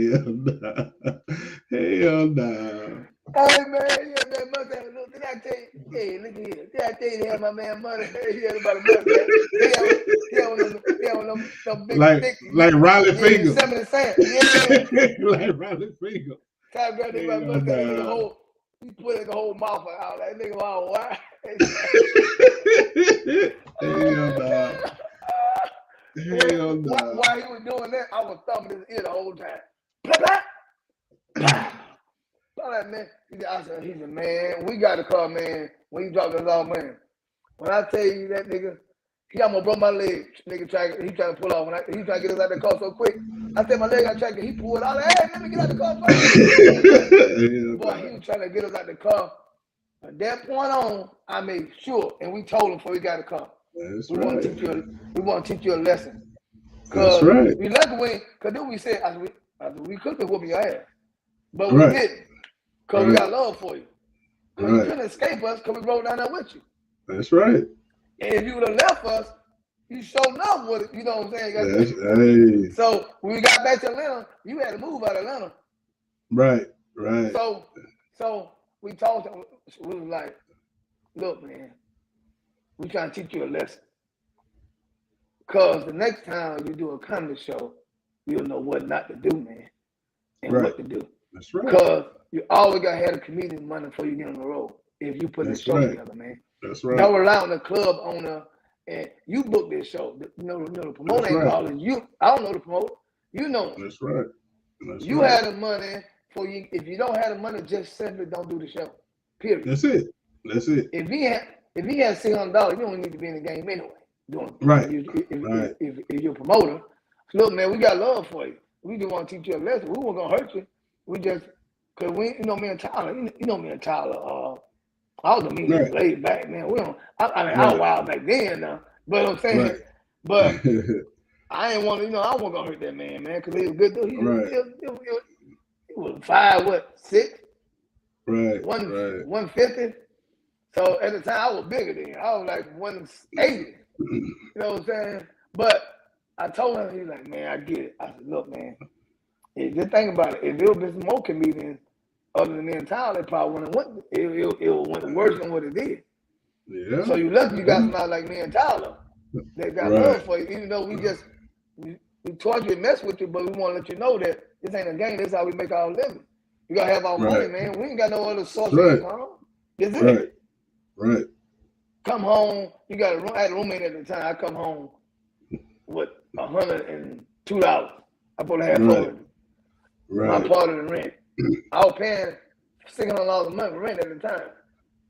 Hell no. Hell no. Hey man, he had that mustache. Look, did I tell you? Hey, look here. Did I tell you he had my man money? He had about a mustache. He had one of them big thick. Like Riley Finger. Yeah. Like Riley Finger. Tyler grabbed the nigga by the mustache. He put it the whole mouth out. Like, nigga, wow, why? Hell no. Hell no. While he was doing that, I was thumping his ear the whole time. Blah, blah. Like, man, he said, man, we got the car, man. When he dropped us off, man. When I tell you that nigga, he almost broke my leg. Nigga he trying to pull off. He trying to get us out the car so quick. I said my leg got tracked. He pulled out. Hey, let me get out the car first. Boy, he was trying to get us out the car. From that point on, I made sure, and we told him before we got the car. That's we right. want to teach you a lesson. That's right. We lucky because then we said, we could have whooped your ass. But we didn't. Because we got love for you. Because you couldn't escape us because we rode down there with you. That's right. And if you would have left us, you showed enough with it. You know what I'm saying? So when we got back to Atlanta, you had to move out of Atlanta. Right. So we told him, we was like, look, man, we trying to teach you a lesson. Because the next time you do a comedy show, you'll know what not to do, man, and what to do. That's right. Because you always got to have a comedian money before you get on the road. If you put this show together, man. That's right. Don't rely on the club owner and you book this show. You know the promoter ain't calling you. I don't know the promoter. You know him. That's right. You had the money for you. If you don't have the money, just simply don't do the show. Period. That's it. If he had $600, you don't need to be in the game anyway. If you're a promoter, look, man, we got love for you. We just want to teach you a lesson. We weren't gonna hurt you. We just cause me and Tyler. You know me and Tyler. I was a mean laid back, man. We don't. I was wild back then now. But I'm saying, but I ain't want to. I wasn't gonna hurt that man, because he was good. He was 5'6". Right. 150. So at the time I was bigger than him. I was like 180. You know what I'm saying? But I told him, he's like, man, I get it. I said, look, man, just think about it. If there would been some more comedians other than me and Tyler, it probably wouldn't have went. It went worse than what it did. Yeah. So you lucky you got somebody like me and Tyler that got love for you, even though we torture you and mess with you, but we want to let you know that this ain't a game. This is how we make our living. You gotta have our money, man. We ain't got no other source of income. That's it. Right. Come home. You got I had a roommate at the time. I come home with $102. I put a half over my part of the rent. I was paying $600 a month for rent at the time.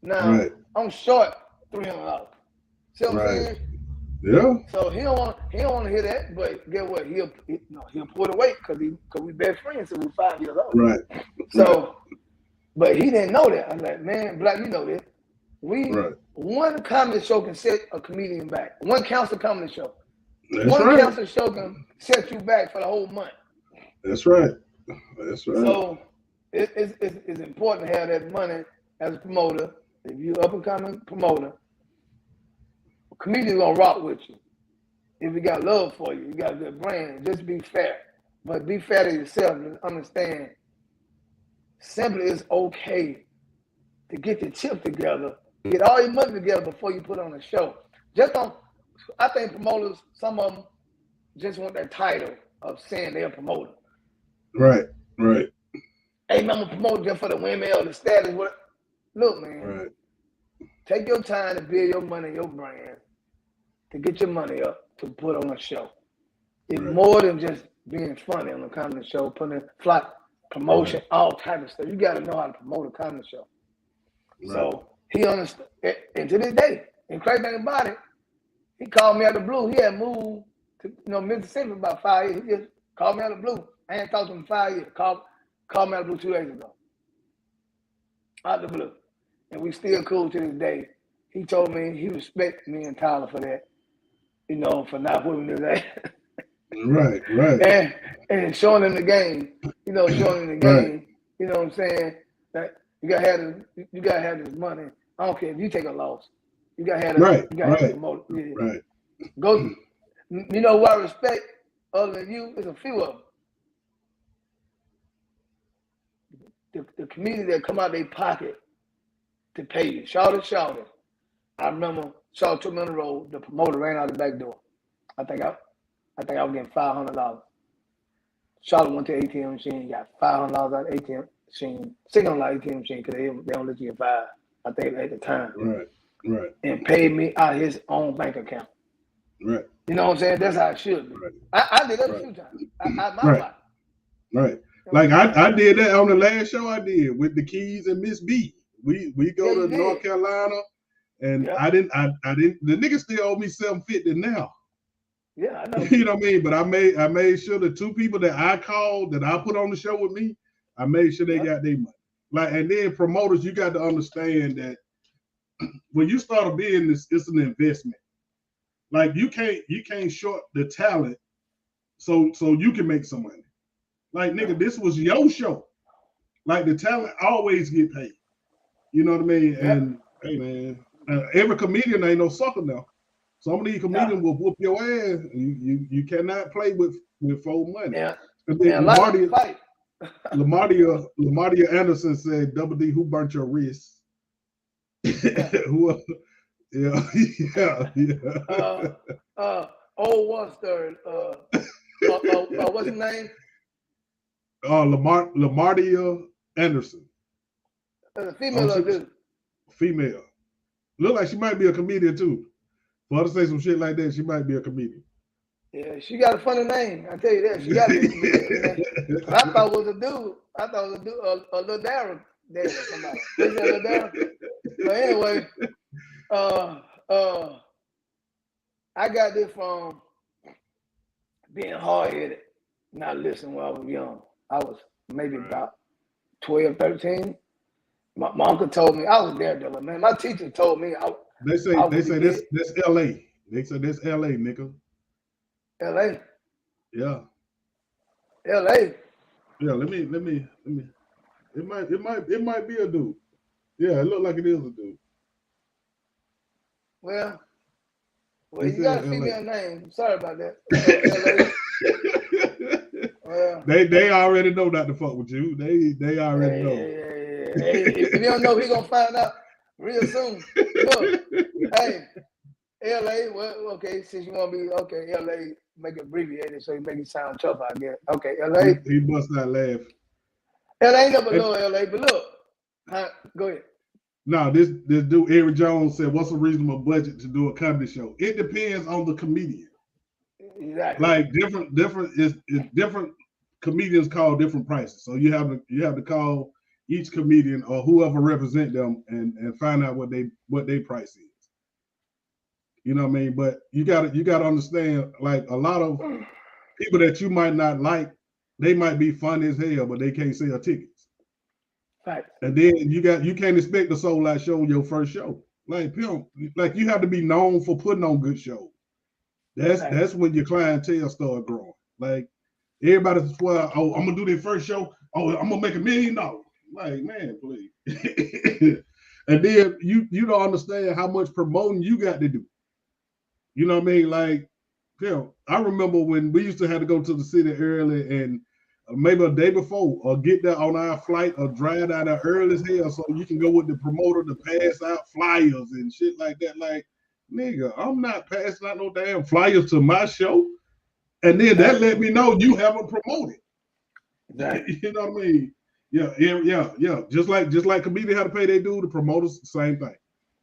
Now I'm short $300. See what I'm saying? Yeah. So he don't want to hear that, but guess what? He'll pull the weight because we best friends since we 5 years old. Right. So, but he didn't know that. I was like, man, Black, you know this. One comedy show can set a comedian back. One council comedy show. One council show can set you back for the whole month. That's right. So it's important to have that money as a promoter. If you up and coming promoter, comedians gonna rock with you. If you got love for you, you got a good brand. Just be fair, but be fair to yourself and understand. Simply, it's okay to get your chip together, get all your money together before you put on a show. Just don't. I think promoters, some of them, just want that title of saying they're a promoter. Right. Hey, man, I'm a promoter just for the women or the status. What? Look, man. Right. Take your time to build your money, your brand, to get your money up to put on a show. It's more than just being funny on a comedy show, putting in flight, promotion, all type of stuff. You got to know how to promote a comedy show. Right. So he understood. And to this day, and crazy thing about it, he called me out of the blue. He had moved to Mississippi about 5 years. He just called me out of the blue. I ain't talked to him in 5 years. Called me out of the blue 2 days ago. Out of the blue. And we still cool to this day. He told me he respects me and Tyler for that, for not putting his ass. Right. And showing him the game, showing him the game, you know what I'm saying? That you gotta have this money. I don't care if you take a loss. You gotta have it. You gotta have it promoted. Yeah. Right. Go. You know what I respect other than you is a few of them. The community that come out their pocket to pay you. Shout it. I remember Shaw took me on the road. The promoter ran out the back door. I think I was getting $500. Charlotte went to ATM machine, got $500 out of ATM machine, $600 ATM machine because they don't let you get $5. I think at the time. Right. And paid me out of his own bank account. Right. You know what I'm saying? That's how it should be. Right. I did that a few times. Right. Like I did that on the last show I did with the Keys and Miss B. We go to North Carolina, and I didn't. The nigga still owe me $750 now. Yeah, I know. You know what I mean? But I made sure the two people that I called that I put on the show with me, I made sure they got their money. Like, and then promoters, you got to understand that when you start a business, it's an investment. Like you can't short the talent so you can make some money. Like, nigga, this was your show. Like, the talent always get paid. You know what I mean? Yeah. And hey, man, every comedian ain't no sucker now. Some of these comedians will whoop your ass. You cannot play with full money. Yeah. Lamardia Anderson said, "Double D, who burnt your wrist?" Yeah. Old Western. What's his name? Lamardia Anderson. Female or dude? Female. Look like she might be a comedian too. For her to say some shit like that, she might be a comedian. Yeah, she got a funny name. I tell you that. She got a comedian. I thought it was a dude. I thought it was a dude, a little Darren. There, somebody. Is that little Darren? But anyway, I got this from being hard-headed, not listening when I was young. I was maybe about 12, 13. My uncle told me, I was there, though, man. My teacher told me. They say that's L.A. They say that's L.A., nigga. L.A. Yeah. L.A. Yeah. Let me. It might be a dude. Yeah, it look like it is a dude. Well, you got a female name. Sorry about that. Well, they already know not to fuck with you. They already know. Hey, if you don't know, he gonna find out real soon. Look, hey, LA. Well, okay, since you want to be LA, make it abbreviated so you make it sound tough. I guess. Okay, LA. He must not laugh. LA ain't never know LA, but look, go ahead. No, this dude Eric Jones said, "What's a reasonable budget to do a comedy show?" It depends on the comedian. Exactly. Like different comedians call different prices. So you have to call each comedian or whoever represent them and find out what they price is. You know what I mean? But you gotta understand, like, a lot of people that you might not like, they might be funny as hell, but they can't sell tickets. Right. And then you can't expect a sold out show your first show. Like, you have to be known for putting on good shows. That's when your clientele start growing. Like, everybody swear, I'm gonna do their first show. oh, I'm gonna make $1 million. Like, man, please. And then you don't understand how much promoting you got to do. You know what I mean? Like, I remember when we used to have to go to the city early and maybe a day before or get there on our flight or drive out there early as hell so you can go with the promoter to pass out flyers and shit like that. Like, nigga, I'm not passing out no damn flyers to my show. And then that let me know you haven't promoted. Exactly. You know what I mean? Yeah. Just like comedians had to pay their due, the promoters, same thing.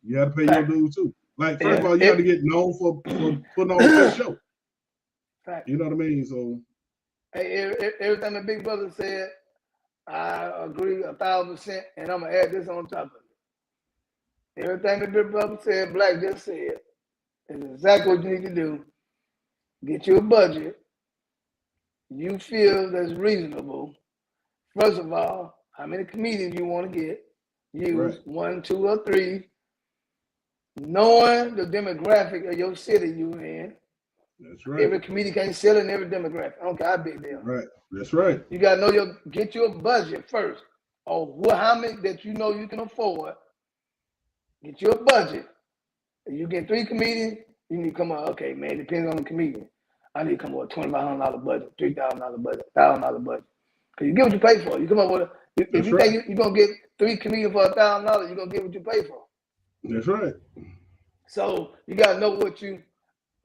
You had to pay your dues too. Like, first of all, you have to get known for putting on a good show. Fact. You know what I mean? So, hey, everything the big brother said, I agree 1,000%, and I'm gonna add this on top of it. Everything the big brother said, Black just said, is exactly what you need to do. Get you a budget you feel that's reasonable. First of all, how many comedians you want to get? Use 1, 2, or 3. Knowing the demographic of your city you in. That's right. Every comedian can't sell in every demographic. I don't care how big they are. Right. That's right. You gotta know get your budget first. Or how many that you know you can afford. Get your budget. If you get 3 comedians, you need to come up. Okay, man, depends on the comedian. I need to come up with $2,500 budget, $3,000 budget, $1,000 budget. Because you get what you pay for. You come up with if you think you're gonna get 3 comedians for $1,000, you're gonna get what you pay for. That's right. So you gotta know what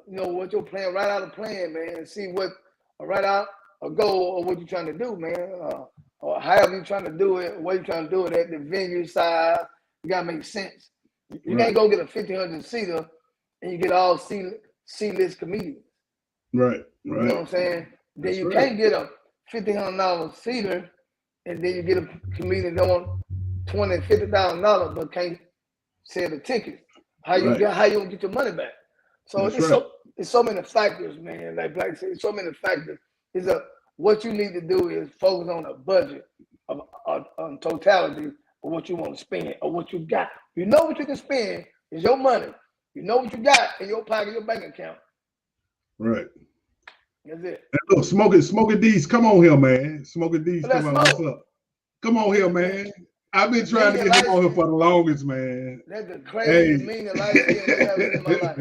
what your plan, write out a plan, man, and see what write out a goal of what you're trying to do, man. Or however you're trying to do it, what you're trying to do it at, the venue size. You gotta make sense. You can't go get a 1,500 seater and you get all C-list comedians. Right. You know what I'm saying? Then you can't get a $1,500 seater and then you get a comedian that want $20,000, $50,000 but can't sell the ticket. How you gonna get your money back? So it's so many factors, man. Like Black said, so many factors. What you need to do is focus on a budget of totality of what you want to spend or what you got. You know what you can spend is your money. You know what you got in your pocket, your bank account. Right. That's it. Hey, look, Smoking D's, come on here, man. Smoking D's, come on. What's up? Come on here, man. I've been trying to get him on here for the longest, man. That's the craziest meaning life ever in my life.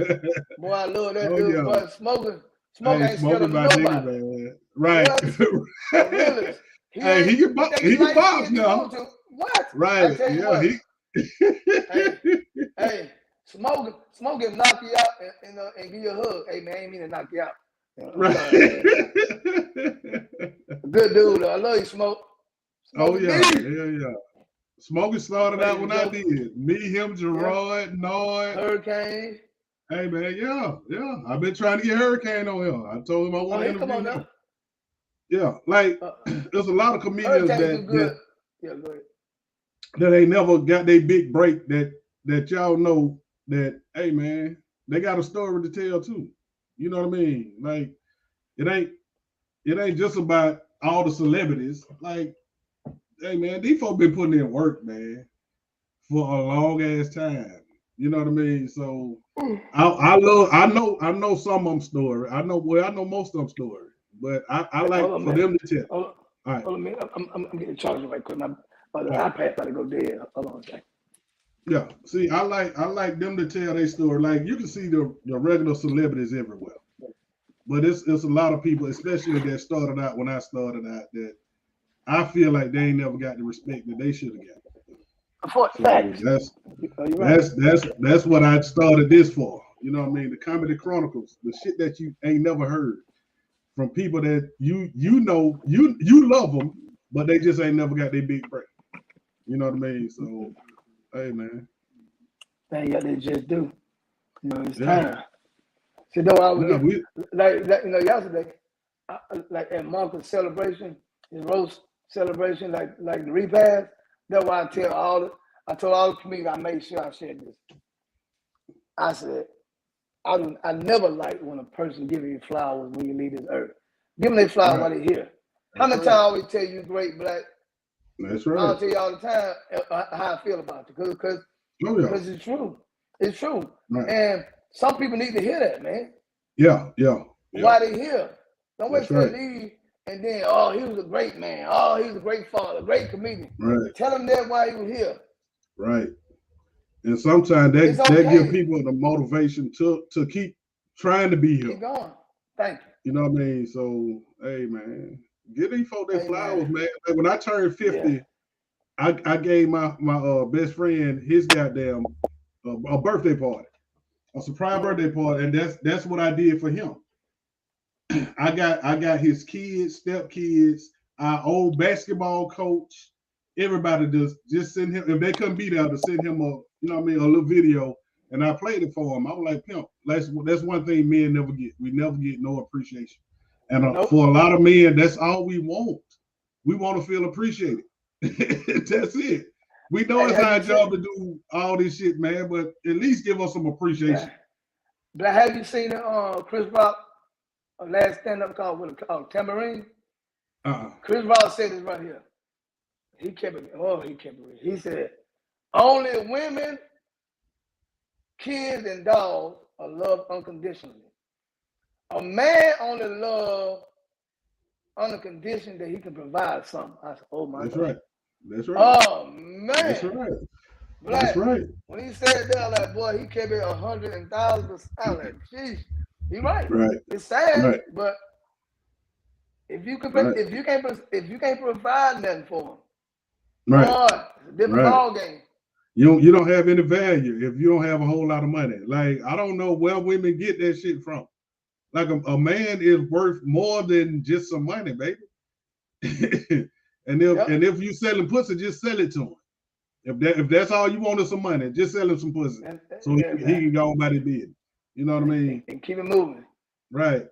Boy, I love that dude. Yeah. Boy, Smoking ain't scared of nobody. Man. Right. Really. He can box now. What? Right. Yeah. Hey, Smoking knock you out and give you a hug. Hey, man, I ain't mean to knock you out. Right. Good dude, though. I love you, Smoke. Oh, yeah. Smoking started out when I did. Me, him, Gerard, Noyd. Hurricane. Hey, man, yeah. I've been trying to get Hurricane on here. I told him I want to interview him. Yeah, like, there's a lot of comedians that ain't never got their big break that y'all know that, hey, man, they got a story to tell, too. You know what I mean? Like, it ain't just about all the celebrities. Like, hey, man, these folks been putting in work, man, for a long ass time. You know what I mean? So I know some of them story. I know most of them story, but I like for them to tell. All right. Hold on a minute. I'm getting charged right quick. My iPad about to go dead. Hold on a second. Yeah. See, I like them to tell their story. Like, you can see the regular celebrities everywhere, but it's a lot of people, especially that started out when I started out, that I feel like they ain't never got the respect that they should have got. So that's what I started this for. You know what I mean? The Comedy Chronicles, the shit that you ain't never heard from people that you know you love them, but they just ain't never got their big break. You know what I mean? So, hey, man. Thank you, they just do. You know, it's time. So though I was like yesterday, like at Marcus celebration, his roast celebration, like the repast. That's why I told all the comedians, I made sure I said this. I said, I never like when a person giving you flowers when you leave this earth. Give them their flowers while they're here. How many times I always tell you, great Black? That's right. I'll tell you all the time how I feel about it because it's true. It's true. Right. And some people need to hear that, man. Yeah. Why they here? Don't wait till they leave and then, oh, he was a great man. Oh, he was a great father, great comedian. Right. Tell him that while he was here. Right. And sometimes It's that give okay. people the motivation to keep trying to be here. Keep going. Thank you. You know what I mean? So, hey, man, give these folks their Hey, flowers, man. man. Like, when I turned 50, Yeah. I gave my best friend his goddamn a birthday party, a surprise birthday party, and that's what I did for him. I got his kids, stepkids, our old basketball coach, everybody just send him, if they couldn't be there, to send him a, you know what I mean, a little video, and I played it for him. I was like, pimp, that's one thing men never get. We never get no appreciation. And Nope. for a lot of men, that's all we want. We want to feel appreciated. That's it. We know it's our job to do all this shit, man, but at least give us some appreciation. But have you seen Chris Rock last stand-up called with a tambourine? Chris Rock said this right here. He kept it. Oh, he kept it. He said, "Only women, kids, and dogs are loved unconditionally. A man only loves on the condition that he can provide something." I said, "Oh my God." Right. That's right. Oh man. That's right. Black, that's right. When he said that, I'm like, boy, he kept it 100,000. I'm like, geez, he right. Right. It's sad, right. but if you can, if you can't provide nothing for him, right, boy, it's a different ball game. You don't have any value if you don't have a whole lot of money. Like, I don't know where women get that shit from. Like, a man is worth more than just some money, baby. and if you selling pussy, just sell it to him. If that's all you want is some money, just sell him some pussy, so he can go about his business. You know what I mean? And keep it moving. Right.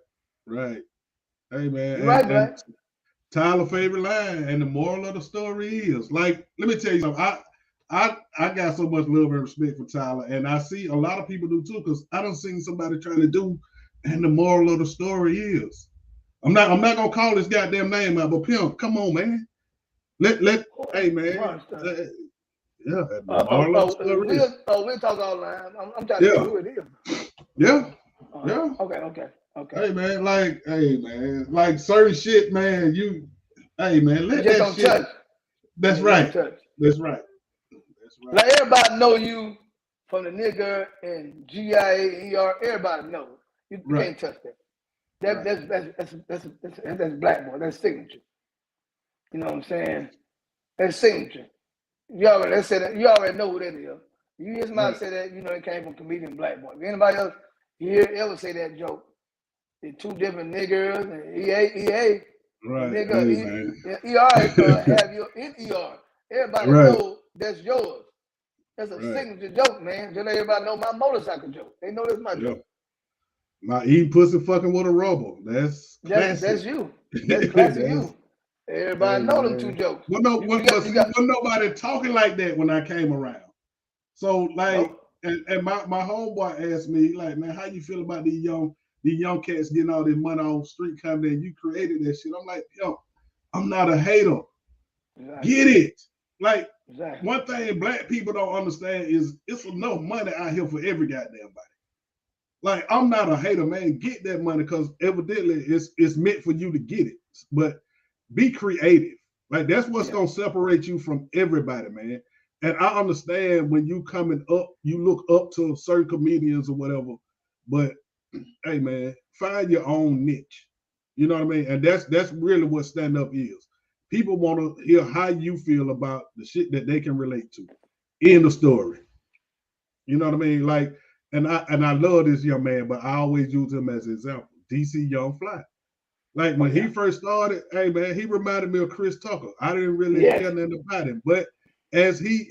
Hey, man. You're right, Black. Tyler's favorite line, and the moral of the story is, like, let me tell you something. I got so much love and respect for Tyler, and I see a lot of people do too, because I done seen somebody trying to do, and the moral of the story is, I'm not gonna call this goddamn name out, but pimp, come on, man. Hey, man. Yeah. We'll talk offline. I'm trying to see who it is. Yeah. Okay. Hey, man, like certain shit, man. Hey, man, let that shit. Touch. That's right. That's right. Like, everybody know you from the nigga and GIA, everybody knows. You can't touch that. That's black boy. That's signature. You know what I'm saying? That's signature. You already know who that is. You hear somebody say that, you know it came from comedian black boy. If anybody else ever say that joke, they're two different niggers and EA. Right. Nigga, ER have you in ER. Everybody know that's yours. That's a signature joke, man. Just let everybody know my motorcycle joke. They know that's my joke. My eating pussy fucking with a rubber. That's classic. That's you. That's classic you. Everybody know them two jokes. Well, nobody talking like that when I came around. So, like, and my homeboy asked me, like, man, how you feel about these young cats getting all this money off street comedy, and you created that shit? I'm like, yo, I'm not a hater. Exactly. Get it? Like, one thing black people don't understand is it's enough money out here for every goddamn body. Like, I'm not a hater, man. Get that money, because evidently it's meant for you to get it. But be creative. Like, that's what's gonna separate you from everybody, man. And I understand when you coming up, you look up to certain comedians or whatever. But hey, man, find your own niche. You know what I mean? And that's really what stand-up is. People want to hear how you feel about the shit that they can relate to in the story. You know what I mean? Like, and I love this young man, but I always use him as an example. DC Young Fly. Like, when he first started, hey, man, he reminded me of Chris Tucker. I didn't really care nothing about him, but as he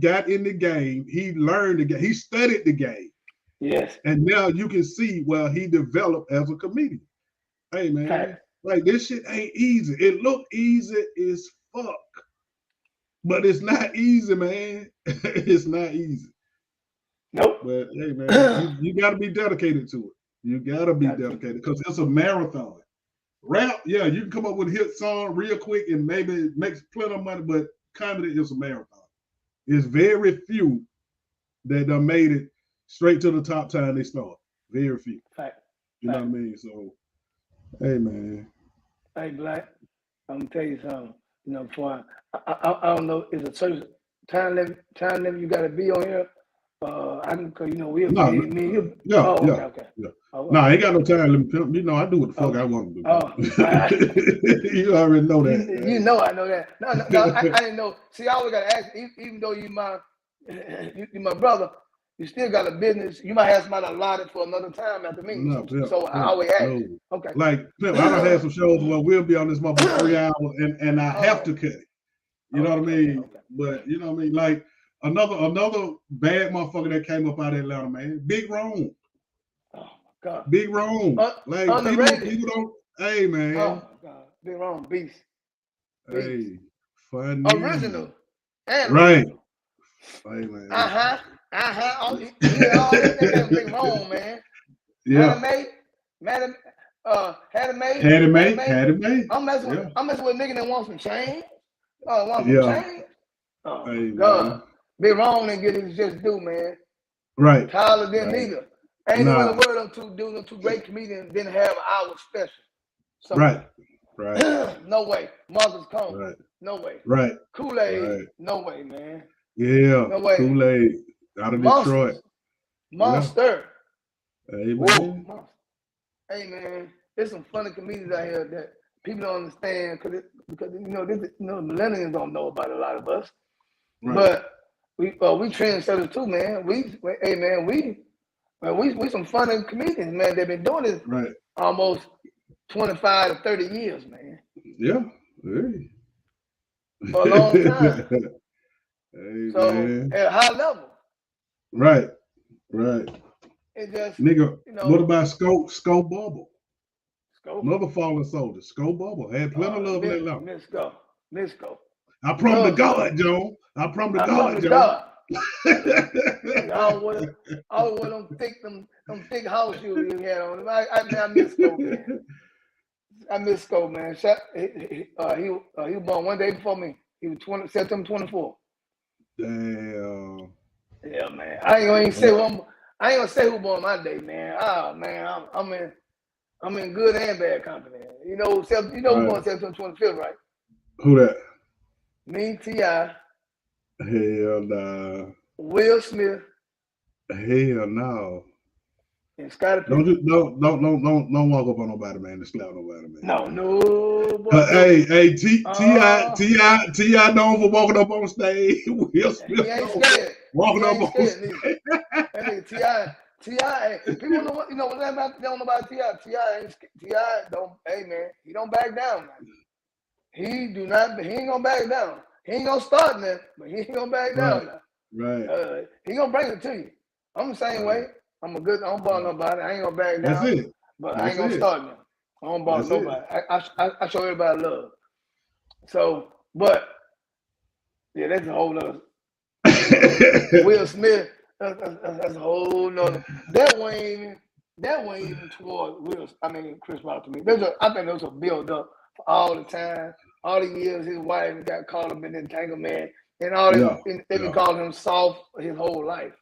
got in the game, he learned the game. He studied the game. Yes. And now you can see where he developed as a comedian. Hey, man, like, this shit ain't easy. It look easy as fuck, but it's not easy, man. It's not easy. Nope. But hey, man, you got to be dedicated to it. You got to be dedicated, because it's a marathon. Rap, you can come up with a hit song real quick and maybe it makes plenty of money, but comedy is a marathon. It's very few that done made it straight to the top time they start. Very few. You know what I mean? So, hey, man. Hey, Black, I'm gonna tell you something. You know, before I don't know, is a certain time limit you gotta be on here. I can, cause you know, we'll No, be me. You. yeah, Oh, yeah, okay. yeah. Oh, No, I ain't okay. got no time limit, pimp. You know, I do what the fuck I Okay. want to Oh, do. You already know that. you know I know that. No, I didn't know. See, I always gotta ask. Even though you my brother, you still got a business. You might have somebody allotted for another time after me. No, pimp, So I pimp, always ask. no. Okay. Like, pimp, I don't have some shows where we'll be on this motherfucker 3 hours and I have Oh, to cut it. You oh, know what I okay, mean? okay. But you know what I mean? Like another bad motherfucker that came up out of Atlanta, man. Big Rome. Oh my God. Big Rome. Like Underrated. people don't, hey Oh man. my God. Big wrong. Beast. Beast. Hey, funny. Original. And Right. original. Hey man. Uh-huh. Uh-huh. He all that man big wrong, man. Yeah. Anime, Madam, Had it made. I'm messing Yeah. with nigga that wants some change. Oh, want some Yeah. change? Oh my Hey God. man. Big wrong and get his just due, man. Right. Tyler didn't Right. either. Ain't no Nah. other word them two great comedians didn't have an hour special. Right. Somewhere. Right. No way. Marcus Combs. Right. No way. Right. Kool-Aid. Right. No way, man. Yeah. No way. Kool-Aid out of Detroit. Monster. Hey Whoa. man. Monster. Hey man, there's some funny comedians out here that people don't understand because you know millennials don't know about a lot of us. Right. But we trendsetters too, man. We some funny comedians, man. They've been doing this right. almost 25 to 30 years, man. Yeah. Hey. For a long time. Hey, so man. at a high level. Right. Right. It just nigga, what about Scope Bubble? Scope? Another fallen soldier. Scope Bubble. Had plenty of love in that long. Let's go. I promise to God, Joe. I promise to God, Joe. I want them thick house shoes you had on. I miss Scope, man. I miss Scope, man. He was born one day before me. He was September 24. Damn. Yeah, man. I ain't gonna say who born my day, man. Oh man, I'm in good and bad company. You know who born September 25th, right? Who that? Me, T.I. Hell nah. Will Smith. Hell no. And Scottie Don't walk up on nobody, man. To slap nobody, man. No. Hey, T.I. known for walking up on stage. Will Smith he ain't scared. Walking up on stage. That nigga T.I. People know what they don't know about T.I. T.I. don't. Hey man, he don't back down. Man. He ain't gonna back down. He ain't gonna start now, but he ain't gonna back down now. Right. He gonna bring it to you. I'm the same way. I don't bother nobody. I ain't gonna back down. That's it. But I ain't gonna start now. I don't bother nobody. I show everybody love. So, but yeah, that's a whole nother. Will Smith, that's a whole nother. That wasn't even toward Chris Rock to me. I think there was a build up for all the time. All the years his wife got caught up in entanglement and all this. They've been calling him soft his whole life.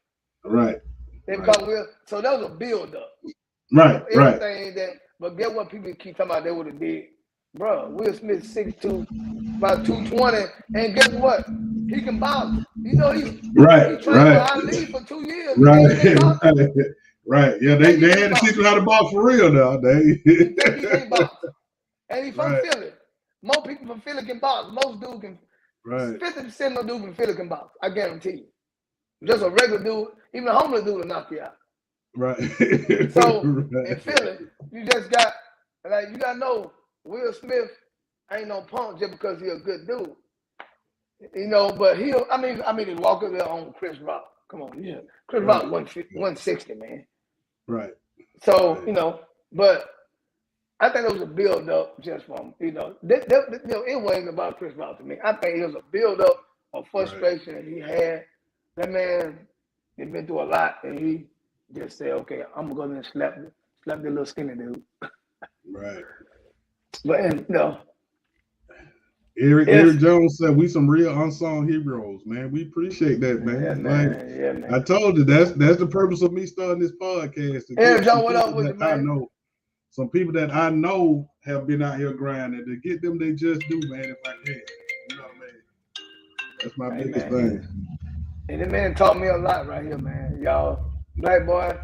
Right. They call Will. So that was a build up. Right. Everything that, but get what people keep talking about they would have did. Bro, Will Smith 6'2", about 220, and guess what? He can box. You know he trained with Ali for 2 years. Right. Yeah, they had to teach him how to box for real now. He can't box. And he's from Philly. Most people from Philly can box. Most dudes can. 50% of dudes from Philly can box. I guarantee you. Just a regular dude, even a homeless dude will knock you out. Right. So in Philly, you just got you gotta know Will Smith ain't no punk just because he's a good dude. You know, but he walk up there on Chris Rock. Come on, yeah. Chris Rock 160, man. Right. So, but I think it was a build up just from, it wasn't about Chris Rock to me. I think it was a build up of frustration he had. That man had been through a lot and he just said, okay, I'm gonna go there and slap the little skinny dude. Right. But Eric Jones said we some real unsung heroes, man. We appreciate that, man. Yeah, man. I told you that's the purpose of me starting this podcast. Eric Jones, what up with you, man? I know. some people that I know have been out here grinding. To get them, they just do, man. If I can, you know what I mean. That's my Hey biggest man, thing. and the man taught me a lot right here, man. Y'all, black boy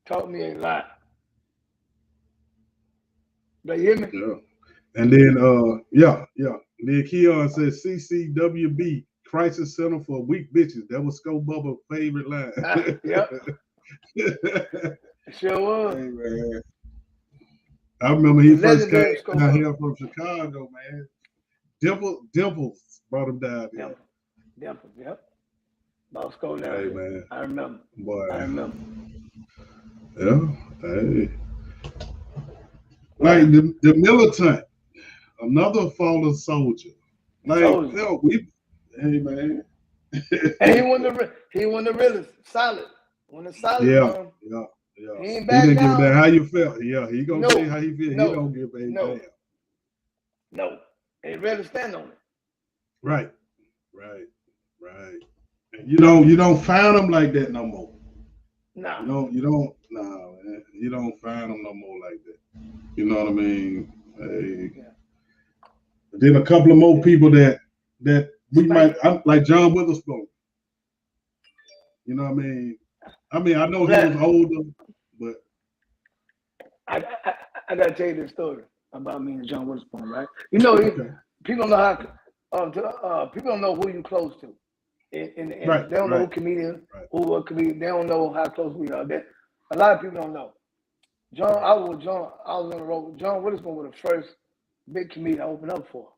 taught me a lot. Do you hear me? Yeah. And then, yeah. And then Keon says CCWB, Crisis Center for Weak Bitches. That was Scope Bubba's favorite line. Yep, sure was. Hey, man. I remember he The first came legendary Scope down Bubba. here from Chicago, man. Dimples brought him down here. Dimple, yep. About Scope down Hey, here. man. I remember. Boy. I remember. Yeah. Hey. Like Well, the militant, another fallen soldier. Like, soldier. we, hey, man. And he won the realest, solid. When the solid Yeah, one, yeah, yeah. he ain't He back didn't give a damn down. how you felt. Yeah, he gonna tell you No, how he feel. He no, don't give a no, damn. no. He really stand on it. Right, right, right. And you don't find them like that no more. Nah. You don't, nah, man. You don't find them no more like that. You know what I mean? Hey. Yeah. Then a couple of more people that we Spike. might like John Witherspoon. You know what I mean? I know he was older, but I, I, I gotta tell you this story about me and John Witherspoon, right? You know, okay, people don't know how. People don't know who you close to. In the right, industry. They don't know who right, comedian, right, who a comedian. They don't know how close we are. A lot of people don't know. John, right, I was with John. I was on the road. John Witherspoon was the first big comedian I opened up for.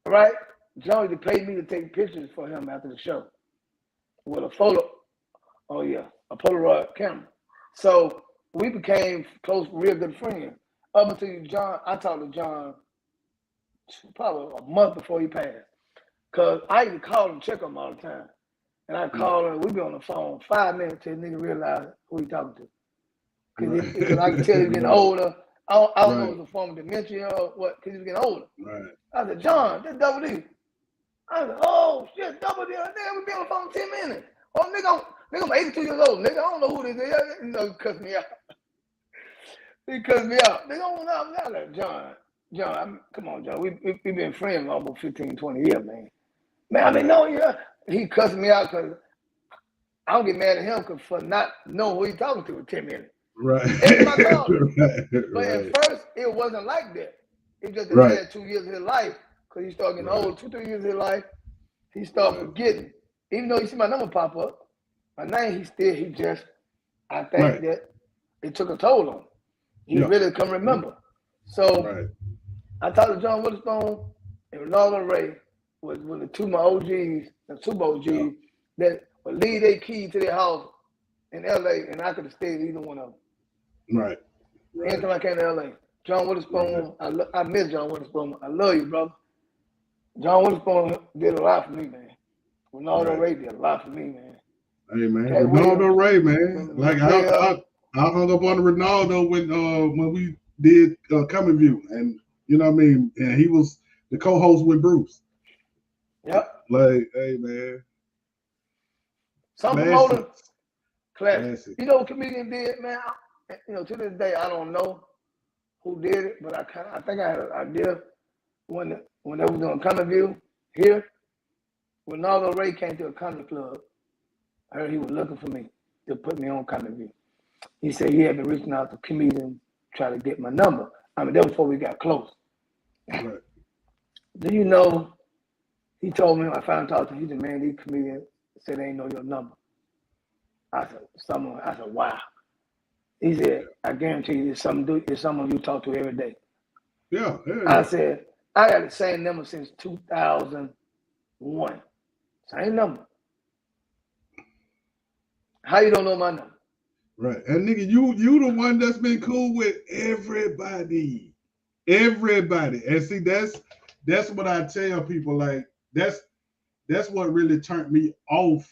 Right? John used to pay me to take pictures for him after the show with a photo. Oh yeah, a Polaroid camera. So we became close, real good friends. Up until John, I talked to John probably a month before he passed. Cause I used to call him, check him all the time. And I yeah, call him, we be on the phone 5 minutes till the nigga realize who he talking to. Cause I can tell he's getting right, older. I don't know if right, it's a form of dementia or what, cause he's getting older. right. I said, John, this Double D. I said, oh shit, Double D, nigga, we be on the phone 10 minutes. Oh nigga, I'm 82 years old. Nigga, I don't know who this is. You know, he cussed me out. He cussed me out. Nigga, I don't know. I'm like, John, come on, John. We been friends for almost 15, 20 years, man. Man, I mean, no, yeah. He cussed me out because I don't get mad at him for not knowing who he talking to for 10 minutes. Right. Every time I called him. Right. But at Right. first, it wasn't like that. It was just the Right. last 2 years of his life. Because he started getting Right. old, 2, 3 years of his life, he started Right. forgetting. Even though you see my number pop up, my name, I think Right. that it took a toll on him. He Yeah. really couldn't remember. So Right. I talked to John Witherspoon and Ronaldo Ray was the two of my OGs, the Super Yeah. OGs, that would leave their key to their house in LA and I could have stayed either one of them. Right. Right. Anytime I came to LA. John Right. Witherspoon, I miss John Witherspoon. I love you, brother. John Witherspoon did a lot for me, man. Ronaldo Right. Ray did a lot for me, man. Hey man, Cat Ronaldo Williams, Ray, man. Like I hung up on Ronaldo when we did Coming View, and you know what I mean. And he was the co-host with Bruce. Yep. Like, hey man, Some promoter, classics, classic. classic. You know what comedian did, man? To this day, I don't know who did it, but I think I had an idea when they was doing Comedy View here. Ronaldo Ray came to a comedy club. I heard he was looking for me to put me on Comedy View. He said he had been reaching out to comedians trying to get my number. I mean, that was before we got close. Right. Do you know? He told me, I finally talked to him, he said, man, these comedians said they ain't know your number. I said, wow. He said, I guarantee you it's someone you talk to every day. Yeah. I said, I got the same number since 2001. Same number. How you don't know my number? Right. And nigga, you the one that's been cool with everybody. Everybody. And see, that's what I tell people. Like, that's what really turned me off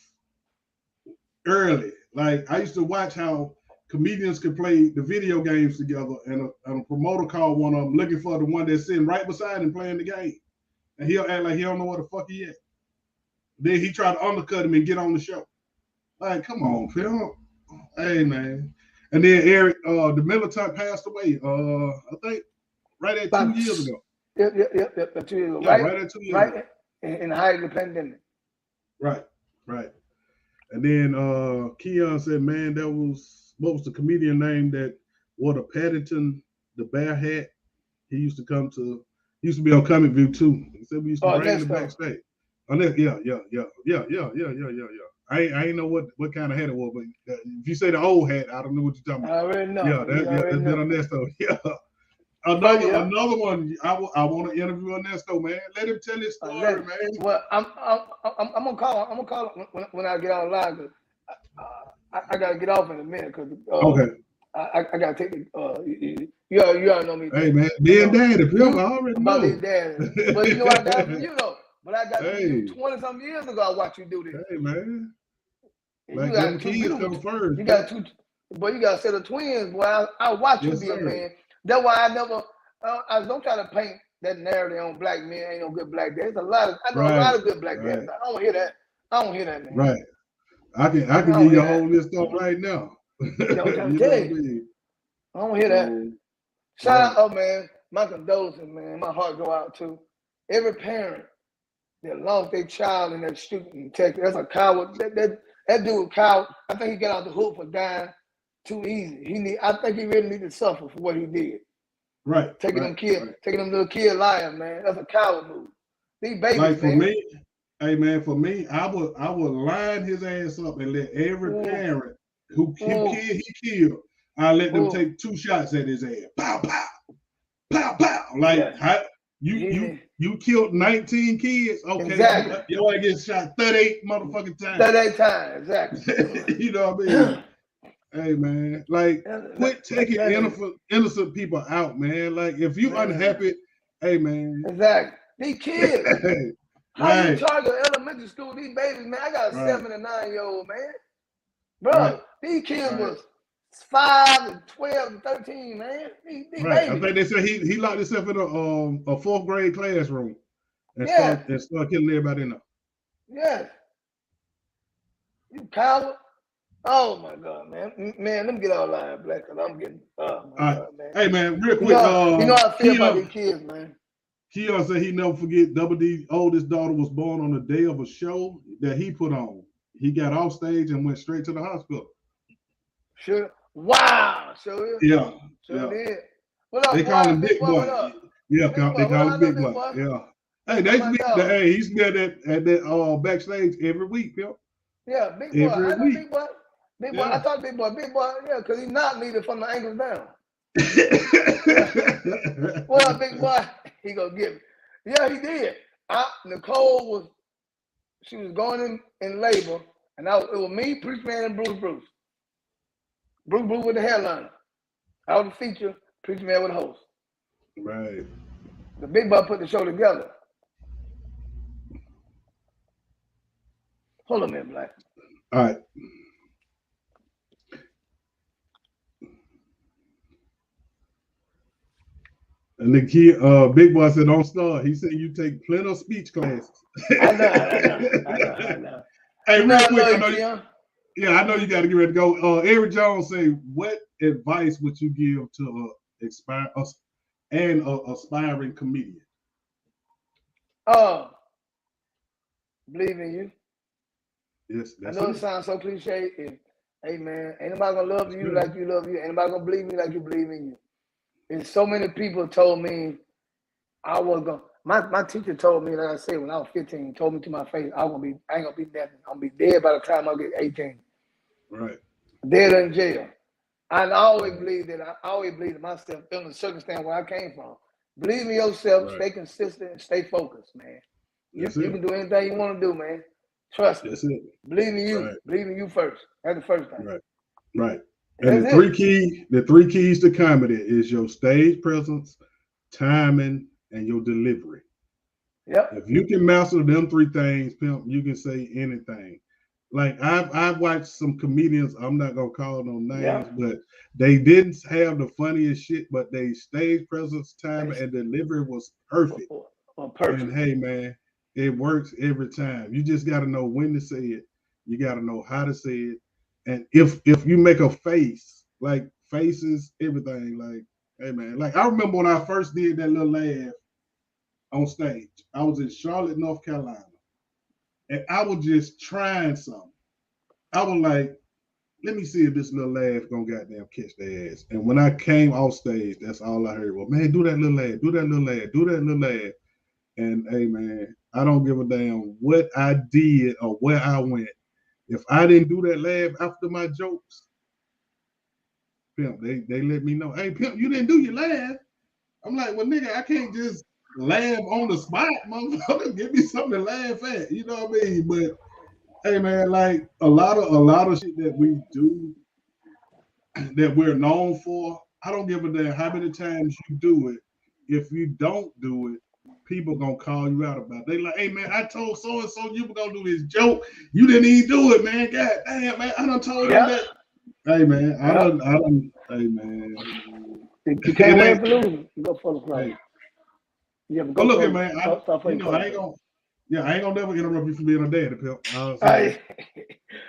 early. Like, I used to watch how comedians could play the video games together, and a promoter called one of them looking for the one that's sitting right beside him playing the game. And he'll act like he don't know what the fuck he is. Then he tried to undercut him and get on the show. Like, come on, Phil. Hey, man. And then Eric, the militant passed away. I think right at 2 years ago. Yep, 2 years ago. Yeah, right at 2 years ago. Right in the height of the pandemic. Right. And then Keon said, man, what was the comedian name that wore the Paddington, the bear hat? He used to be on Comic View too. He said we used to bring him backstage. Yeah. I ain't know what kind of hat it was, but if you say the old hat, I don't know what you're talking about. I already know. Yeah, that's been Ernesto. Yeah. Another one. I want to interview Ernesto, man. Let him tell his story, man. Well, I'm gonna call. I'm gonna call when I get online. I gotta get off in a minute because okay. I gotta take the you already know me. Hey man, being daddy, people already about know. These daddy. But you know I got but I got 20-something years ago. I watched you do this. Hey man, like them kids come first. You got two, but you got a set of twins. Boy, I watch you be a man. That's why I never. I don't try to paint that narrative on black men. Ain't no good black dads. I know a lot of good black dads. I don't hear that. I don't hear that, man. Right. I can give you a whole list up right now. I'm trying to tell you. I don't hear that. Shout out, man. My condolences, man. My heart go out to every parent that lost their child in that shooting in Texas. That's a coward. That dude coward. I think he got out the hook for dying too easy. I think he really needed to suffer for what he did. Right. Taking them little kid lives, man. That's a coward move. These babies, like for man. me, hey man, for me, I would line his ass up and let every parent who kid he killed, I let them take 2 shots at his ass. Pow pow, pow pow. Like you killed 19 kids. Okay, exactly. You want to get shot 38 motherfucking times. 38 times, exactly. You know what I mean? Hey man, like quit taking innocent people out, man. Like if you unhappy, hey man. Exactly. These kids. How you target elementary school? These babies, man. I got a 7 and 9-year-old, man. Bro, these kids was 5 and 12 and 13, man. These babies. I think they said he locked himself in a 4th grade classroom and start killing everybody in there. Yes. You coward. Oh my God, man. Man, let me get online, Black, because I'm getting God, man. Hey man, real quick. You know how I feel about these kids, man. Keon said he never forget Double D's oldest daughter was born on the day of a show that he put on. He got off stage and went straight to the hospital. Sure. Wow. Sure. Yeah. Did. What up, they call him Big Boy. Yeah, they call him Big Boy. Yeah. Hey, he's been at that backstage every week, yo. Yeah, Big Boy. I know Big Boy. Big Boy. I talked to Big Boy. Big Boy, because he's not needed from the ankles down. What up, Big Boy? He gonna get me. Yeah, he did. Nicole she was going in labor, and it was me, Preach Man, and Bruce. Bruce with the headliner. I was the feature, Preach Man with the host. Right. The Big Boy put the show together. Hold on a minute, Black. All right. And the kid, Big Boy said, "Don't start." He said, "You take plenty of speech classes." I know. Hey, real quick, I know you got to get ready to go. Eric Jones say, "What advice would you give to an aspiring comedian?" Believe in you. Yes, I know it sounds so cliche. Hey man, ain't nobody gonna love you like you love you. Ain't nobody gonna believe me like you believe in you. And so many people told me I was gonna. My teacher told me, like I said, when I was 15, told me to my face, I ain't gonna be nothing. I'm gonna be dead by the time I get 18. Right. Dead in jail. I always believed that. I always believed in myself, in the circumstance where I came from. Believe in yourself. Stay consistent. And stay focused, man. You can do anything you want to do, man. Trust me. That's it. Believe in you. Believe in you first. That's the first thing. Right. And the three keys to comedy is your stage presence, timing, and your delivery. Yep. If you can master them 3 things, pimp, you can say anything. Like I've watched some comedians, I'm not gonna call no names, but they didn't have the funniest shit, but they stage presence, timing, and delivery was perfect. And hey man, it works every time. You just gotta know when to say it. You gotta know how to say it. And if you make a face, like faces, everything. Like, hey man, like I remember when I first did that little laugh on stage. I was in Charlotte, North Carolina, and I was just trying something. I was like, let me see if this little laugh gonna goddamn catch their ass. And when I came off stage, that's all I heard. Well, man, do that little laugh, do that little laugh, do that little laugh. And hey man, I don't give a damn what I did or where I went. If I didn't do that laugh after my jokes, pimp, they let me know. Hey, pimp, you didn't do your laugh. I'm like, well, nigga, I can't just laugh on the spot, motherfucker. Give me something to laugh at. You know what I mean? But hey, man, like a lot of shit that we do that we're known for. I don't give a damn how many times you do it. If you don't do it, people gonna call you out about it. They like, hey man, I told so and so you were gonna do this joke. You didn't even do it, man. God damn, man, I done told them that. Hey man, I don't. Hey man, you can't win for losing. You go for the flag. Hey. Yeah, but But go look for at man, I ain't gonna. Yeah, I ain't gonna never interrupt you from being a daddy, pimp. Hey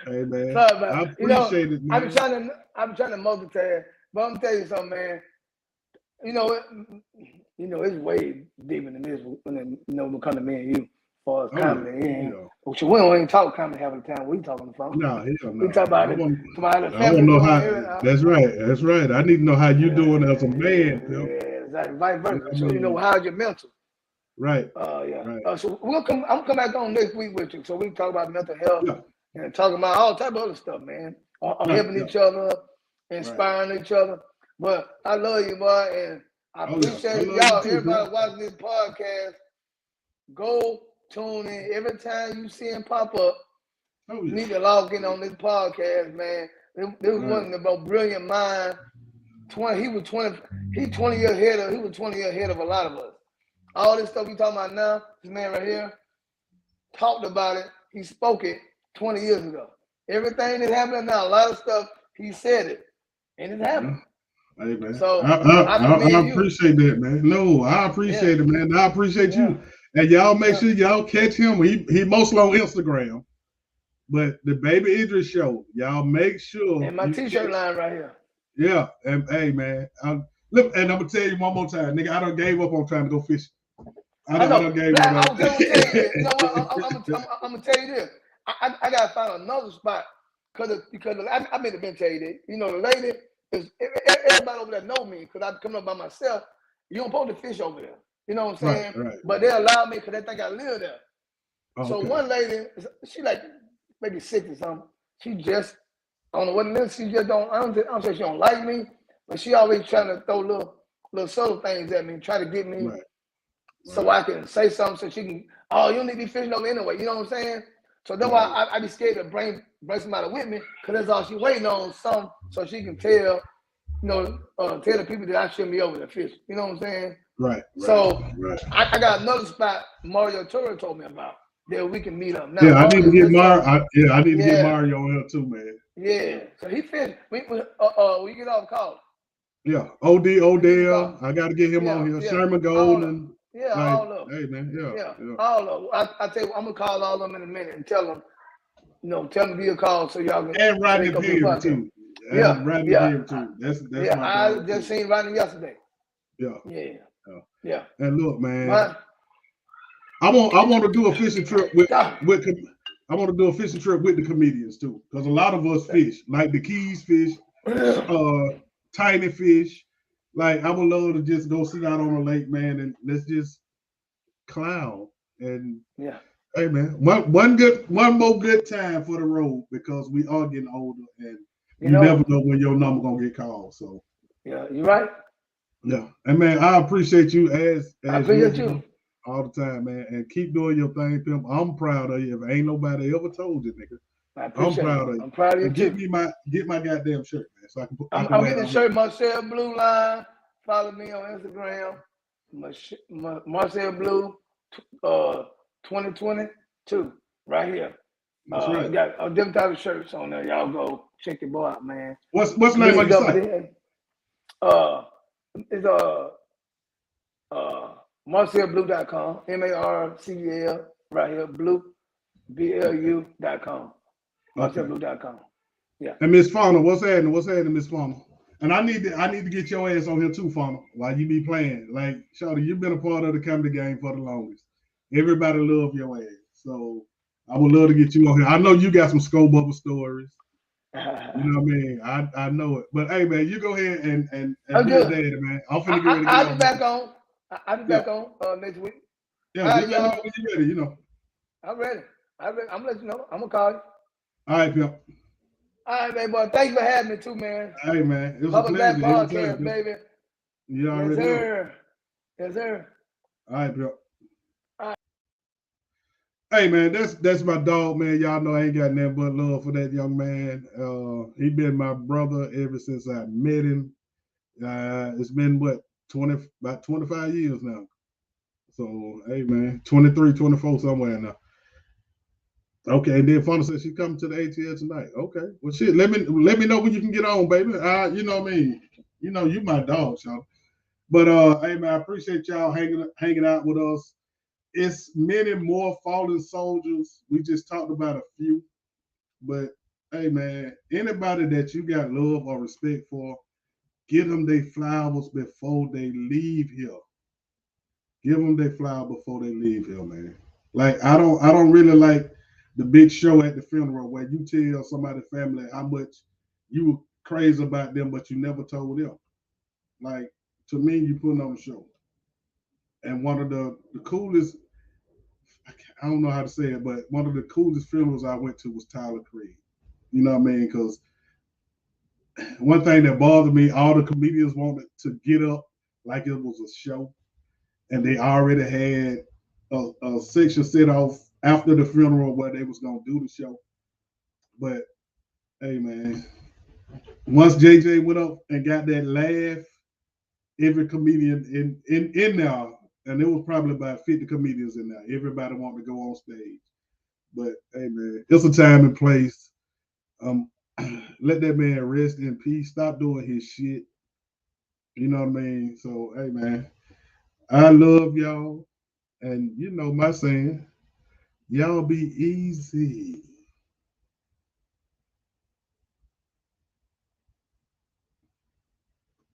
man, sorry, man. I appreciate it, man. I'm trying to multitask, but I'm gonna tell you something, man. You know, it's way deeper than this when we come to me and you for comedy. Yeah. So we don't even talk comedy half the time. We talk on the phone. No, hell no. We talk about I it. want to know how. That's right. I need to know how you doing as a man, pimp. Yeah, exactly. Vice versa. So how's your mental? Right. Yeah. Right. So I'm gonna come back on next week with you, so we can talk about mental health and talk about all type of other stuff, man. On helping each other, inspiring each other. But I love you, boy, and I appreciate y'all. Everybody watching this podcast, go tune in every time you see him pop up. You need to log in on this podcast, man. This wasn't about brilliant mind. He was 20 years ahead of a lot of us. All this stuff we talking about now, this man right here talked about it. He spoke it 20 years ago. Everything that's happening now, a lot of stuff, he said it, and it's happening. Hey man, so I appreciate that, man. No, I appreciate it, man. I appreciate you, and y'all make sure y'all catch him. He mostly on Instagram, but the Baby Idris show, y'all make sure. And my T-shirt line right here. Yeah, and hey man, look, and I'm gonna tell you one more time, nigga. I done gave up on trying to go fishing. I done gave up. I'm gonna tell you this. You know what? I'm gonna tell you this. I gotta find another spot because I meant to been tell you that. You know, the lady is everybody over there know me because I come up by myself. You don't supposed to fish over there. You know what I'm saying? Right. But they allow me because they think I live there. So one lady, she like maybe 60 or something. She just I don't know what it is. She just don't. I don't say she don't like me, but she always trying to throw little subtle things at me, try to get me so I can say something so she can. Oh, you don't need to be fishing over anyway. You know what I'm saying? So that's why I be scared to bring somebody with me because that's all she waiting on, some so she can tell, tell the people that I shouldn't be over there fishing. You know what I'm saying? Right. So I got another spot Mario Toro told me about that we can meet up. Now, yeah, I need to get Mario. I need to get Mario on here too, man. Yeah, so he fished. We get off call. Yeah, Odell. I got to get him on here. Yeah. Sherman Golden. All of them. Hey man, all of them. I tell you, I'm gonna call all of them in a minute and tell them, tell them to give a call so y'all can. And Rodney Perry too. Rodney Perry too. That's my I just seen Rodney yesterday. Yeah. And look, man, I want to do a fishing trip with. I want to do a fishing trip with the comedians too, because a lot of us fish, like the Keys fish, tiny fish. Like I would love to just go sit out on the lake, man, and let's just clown. And hey, man, one more good time for the road because we are getting older, and you never know when your number gonna get called. So you're right. Yeah, and man, I appreciate you as I appreciate you. All the time, man, and keep doing your thing, pimp. I'm proud of you. If ain't nobody ever told you, nigga, I'm proud of you. I'm proud of you too. Get my goddamn shirt, man, so I can put. I'm getting the shirt. Marcel Blue line. Follow me on Instagram. Marcel Blue, 2022, right here. That's right. Got a different type of shirts on there. Y'all go check your boy out, man. What's the name of your site? It's MarcelBlue.com, MARCEL, right here, blue, BLU.com, MarcelBlue.com. Yeah. And Miss Fauna, what's happening? Miss Fauna? And I need to get your ass on here too, Funnel, while you be playing. Like, Shawty, you've been a part of the comedy game for the longest. Everybody love your ass. So I would love to get you on here. I know you got some skull bubble stories. You know what I mean? I know it. But hey man, you go ahead and I'm be a good. daddy, man. I'm finna get ready to get I'll be on. back on. I'll be Yeah. back on next week. Yeah, All just right, let me know y'all. when you're ready, you know. I'm ready. I'm gonna let you know. I'm gonna call you. All right, pimp. All right, baby boy. Thanks for having me too, man. Hey man, it was a Bubba Black pleasure every time, Podcast, pimp. baby. You Yes, already know. sir. Yes, sir. All right, pimp. All right. Hey man, that's my dog, man. Y'all know I ain't got nothing but love for that young man. He been my brother ever since I met him. It's been what about 25 years now. So hey man, 23, 24 somewhere now. Okay, and then Fonda said she's coming to the ATL tonight. Okay, well shit, let me know when you can get on, baby. You know what I mean. You know you my dog, y'all. But hey man, I appreciate y'all hanging out with us. It's many more fallen soldiers. We just talked about a few, but hey man, anybody that you got love or respect for, give them their flowers before they leave here. Give them their flower before they leave here, man. Like I don't really like the big show at the funeral where you tell somebody's family how much you were crazy about them, but you never told them. Like to me, you putting on a show. And one of the coolest, I don't know how to say it, but one of the coolest funerals I went to was Tyler Creed. You know what I mean? Because one thing that bothered me, all the comedians wanted to get up like it was a show, and they already had a section set off after the funeral where they was gonna do the show. But hey, man, once JJ went up and got that laugh, every comedian in there, and there was probably about 50 comedians in there. Everybody wanted to go on stage. But hey, man, it's a time and place. Um, let that man rest in peace. Stop doing his shit. You know what I mean? So hey, man, I love y'all. And you know my saying, y'all be easy.